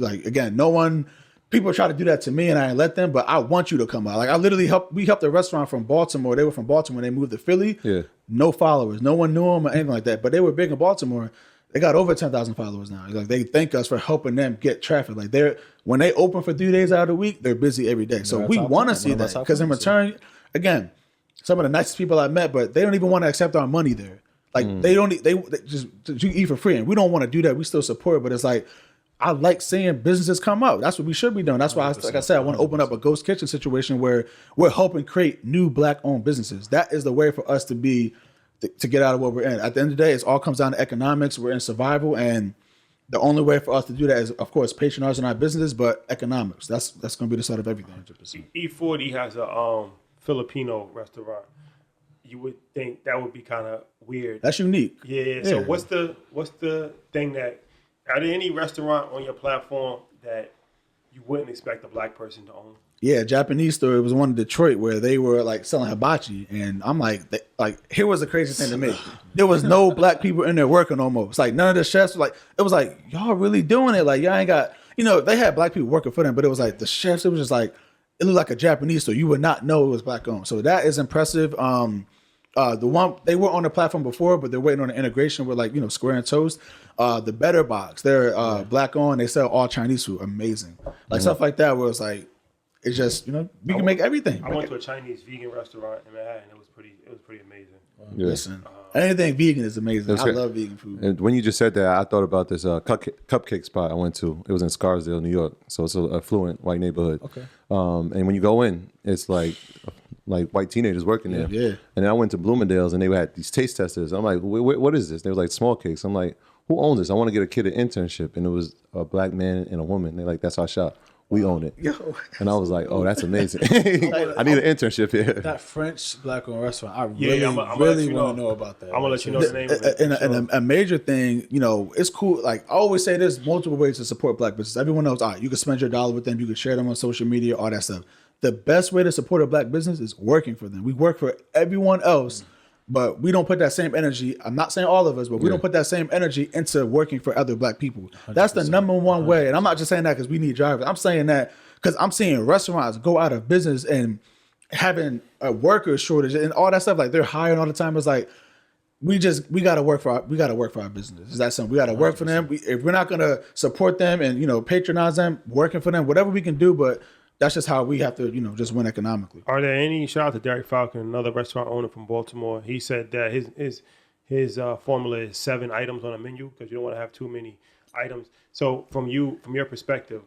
people try to do that to me and I ain't let them, but I want you to come out. Like I literally we helped a restaurant from Baltimore. They were from Baltimore. They moved to Philly. Yeah. No followers. No one knew them or anything like that. But they were big in Baltimore. They got over 10,000 followers now. Like they thank us for helping them get traffic. Like when they open for 3 days out of the week, they're busy every day. So we want to see that because in return, again, some of the nicest people I met, but they don't even want to accept our money there. Like they just you eat for free, and we don't want to do that. We still support, but it's like, I like seeing businesses come up. That's what we should be doing. That's why, like I said, I want to open up a ghost kitchen situation where we're helping create new Black-owned businesses. That is the way for us to get out of what we're in. At the end of the day, it all comes down to economics. We're in survival, and the only way for us to do that is, of course, patronizing our businesses, but economics. That's going to be the side of everything. 100%. E40 has a Filipino restaurant. You would think that would be kind of weird. That's unique. Yeah. So what's the thing that, are there any restaurant on your platform that you wouldn't expect a Black person to own? Yeah, Japanese store. It was one in Detroit where they were like selling hibachi, and I'm like, here was the crazy thing to me. There was no Black people in there working almost. Like none of the chefs were like, it was like, y'all really doing it? Like y'all ain't got, they had Black people working for them, but it was like the chefs. It was just like, it looked like a Japanese store. You would not know it was Black owned. So that is impressive. The one they were on the platform before, but they're waiting on the integration with Square and Toast. The Better Box, they're Black owned. They sell all Chinese food, amazing, stuff like that. Where it's like, it's just we can make everything. I went to a Chinese vegan restaurant in Manhattan. It was pretty amazing. Listen, anything vegan is amazing. I love vegan food. And when you just said that, I thought about this cupcake spot I went to. It was in Scarsdale, New York, so it's an affluent white neighborhood. Okay. And when you go in, it's like white teenagers working there. Yeah. And then I went to Bloomingdale's and they had these taste testers. I'm like, what is this? They were like small cakes. I'm like, who owns this? I want to get a kid an internship. And it was a Black man and a woman. They're like, that's our shop. We own it. Yo. And I was like, oh, that's amazing. I need an internship here. That French Black-owned restaurant, I really want to know about that. I'm going to let you know the name of it. And a major thing, it's cool. Like I always say, there's multiple ways to support Black business. Everyone knows, you can spend your dollar with them. You can share them on social media, all that stuff. The best way to support a Black business is working for them. We work for everyone else, but we don't put that same energy. I'm not saying all of us, but we don't put that same energy into working for other Black people. That's the number one way. And I'm not just saying that because we need drivers. I'm saying that because I'm seeing restaurants go out of business and having a worker shortage and all that stuff. Like they're hiring all the time. It's like, we gotta work for our business. Is that something? We gotta work for them. If we're not gonna support them and patronize them, working for them, whatever we can do, but that's just how we have to, just win economically. Are there any, shout out to Derek Falcon, another restaurant owner from Baltimore. He said that his formula is 7 items on a menu because you don't want to have too many items. So from your perspective,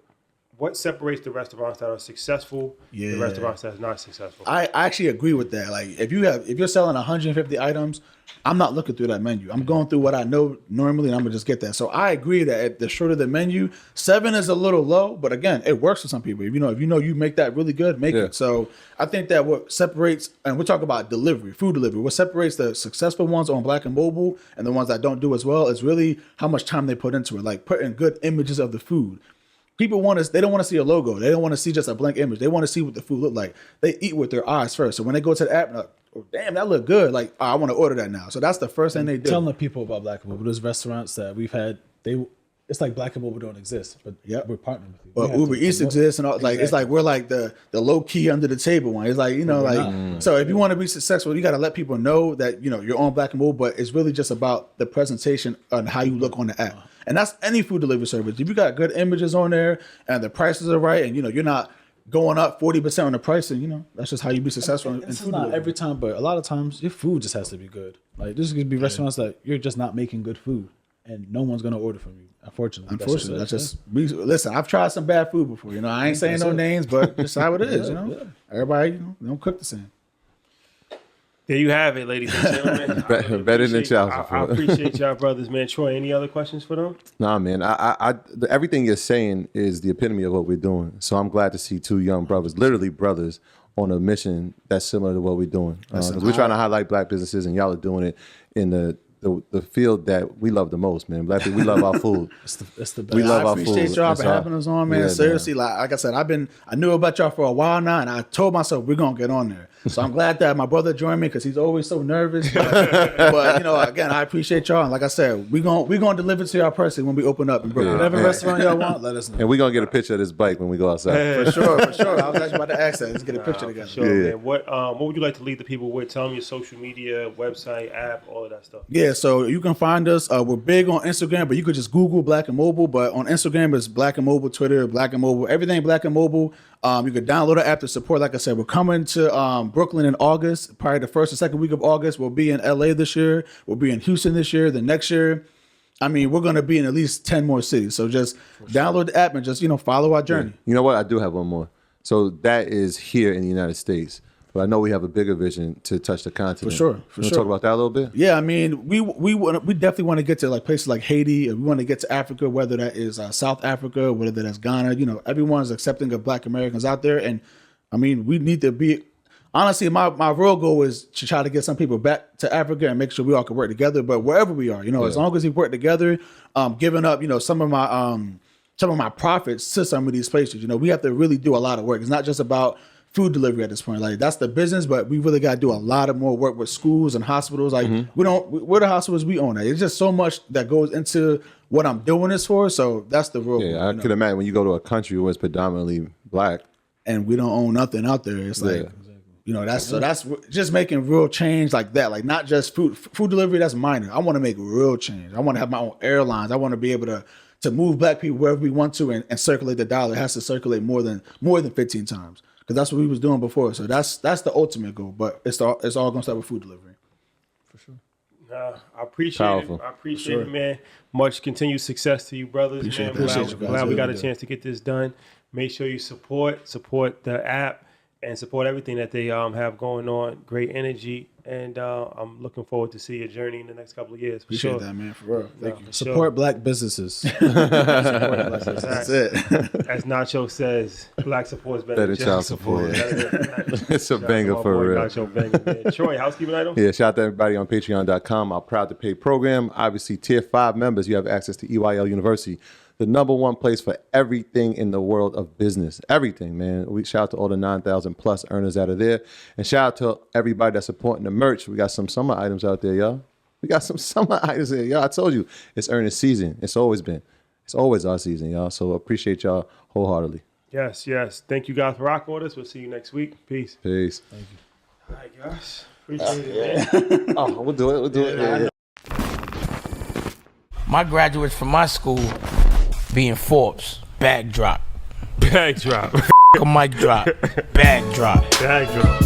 what separates the restaurants that are successful, the restaurants that's not successful? I actually agree with that. Like if you're selling 150 items, I'm not looking through that menu. I'm going through what I know normally, and I'm gonna just get that. So I agree that at the shorter the menu, 7 is a little low, but again, it works for some people. If you make that really good, make it. So I think that what separates, and we're talking about food delivery, what separates the successful ones on Black and Mobile and the ones that don't do as well is really how much time they put into it. Like putting good images of the food. People they don't want to see a logo. They don't want to see just a blank image. They want to see what the food look like. They eat with their eyes first. So when they go to the app, like, oh, damn, that look good. Like, I want to order that now. So that's the first thing they do. Telling the people about Black and Mobile. There's restaurants that we've had, it's like Black and Mobile don't exist, but we're partnering with you. But Uber Eats exists and all, exactly. It's like we're like the low key under the table one. It's like, so if you want to be successful, you got to let people know that, you're on Black and Mobile, but it's really just about the presentation and how you look on the app. And that's any food delivery service. If you got good images on there and the prices are right and, you're not going up 40% on the pricing, that's just how you be successful. And this is not every time, but a lot of times your food just has to be good. Like there's going to be restaurants that you're just not making good food and no one's going to order from you. Unfortunately, listen, I've tried some bad food before. I ain't saying no names, but just how it is. Everybody, don't cook the same. There you have it, ladies and gentlemen. Better than child I support. appreciate y'all brothers, man. Troy, any other questions for them? Nah, man. Everything you're saying is the epitome of what we're doing. So I'm glad to see two young brothers, literally brothers, on a mission that's similar to what we're doing. Because we're trying to highlight black businesses, and y'all are doing it in the field that we love the most, man. Black people, we love our food. It's the best. We love I our food. appreciate y'all It's for having us on, man. Yeah, Seriously, like I said, I knew about y'all for a while now, and I told myself we're gonna get on there. So I'm glad that my brother joined me because he's always so nervous. But you know, again, I appreciate y'all, and like I said, we gonna deliver to y'all personally when we open up in Brooklyn. Whatever restaurant y'all want, let us know. And we're going to get a picture of this bike when we go outside. For sure. I was actually about to ask that. Let's get a picture together. Sure, Yeah. man. What would you like to leave the people with? Tell them your social media, website, app, all of that stuff. Yeah, so you can find us. We're big on Instagram, but you could just Google Black and Mobile. But on Instagram, it's Black and Mobile, Twitter, Black and Mobile, everything Black and Mobile. You could download the app to support. Like I said, we're coming to Brooklyn in August. Probably the first or second week of August. We'll be in LA this year. We'll be in Houston this year. The next year, I mean, we're going to be in at least 10 more cities. So just download the app and just, follow our journey. You know what? I do have one more. So that is here in the United States. But I know we have a bigger vision to touch the continent. For sure. You want to talk about that a little bit? Yeah, I mean, we definitely want to get to like places like Haiti. We want to get to Africa, whether that is South Africa, whether that's Ghana. Everyone's accepting of Black Americans out there, and I mean, we need to be. Honestly, my real goal is to try to get some people back to Africa and make sure we all can work together. But wherever we are, as long as we work together, giving up, some of my profits to some of these places. We have to really do a lot of work. It's not just about food delivery at this point. Like, that's the business, but we really got to do a lot of more work with schools and hospitals. Like, we're the hospitals, we own it. It's just so much that goes into what I'm doing this for. So that's the real. Yeah, I could imagine when you go to a country where it's predominantly black, and we don't own nothing out there. It's like, that's just making real change like that. Like, not just food delivery. That's minor. I want to make real change. I want to have my own airlines. I want to be able to move black people wherever we want to and circulate the dollar. It has to circulate more than 15 times. Because that's what we was doing before. So that's the ultimate goal. But it's all going to start with food delivery. For sure. I appreciate Powerful. it. I appreciate it, man. Much continued success to you, brothers. Appreciate man. you guys. Glad we got a Really chance to get this done. Make sure you support the app and support everything that they have going on. Great energy. And I'm looking forward to see your journey in the next couple of years. For Appreciate sure. that, man. For real. Thank you. Support black businesses. That's it. As Nacho says, black support is better better than child support. It's a Shout out banger to my for boy, real. Nacho banger, man. Troy, housekeeping item? Yeah, shout out to everybody on patreon.com. Our Proud to Pay program. Obviously, tier 5 members, you have access to EYL University, the #1 place for everything in the world of business. Everything, man. We shout out to all the 9,000 plus earners out of there. And shout out to everybody that's supporting the merch. We got some summer items out there, y'all. We got some summer items there, y'all. I told you, it's earnings season. It's always been. It's always our season, y'all. So appreciate y'all wholeheartedly. Yes. Thank you guys for rocking with us. We'll see you next week. Peace. Peace. All right, guys. Appreciate it, man. Oh, we'll do it. We'll do it. Yeah. My graduates from my school being Forbes, bag drop. Bag drop. A mic drop, bag drop. Bag drop.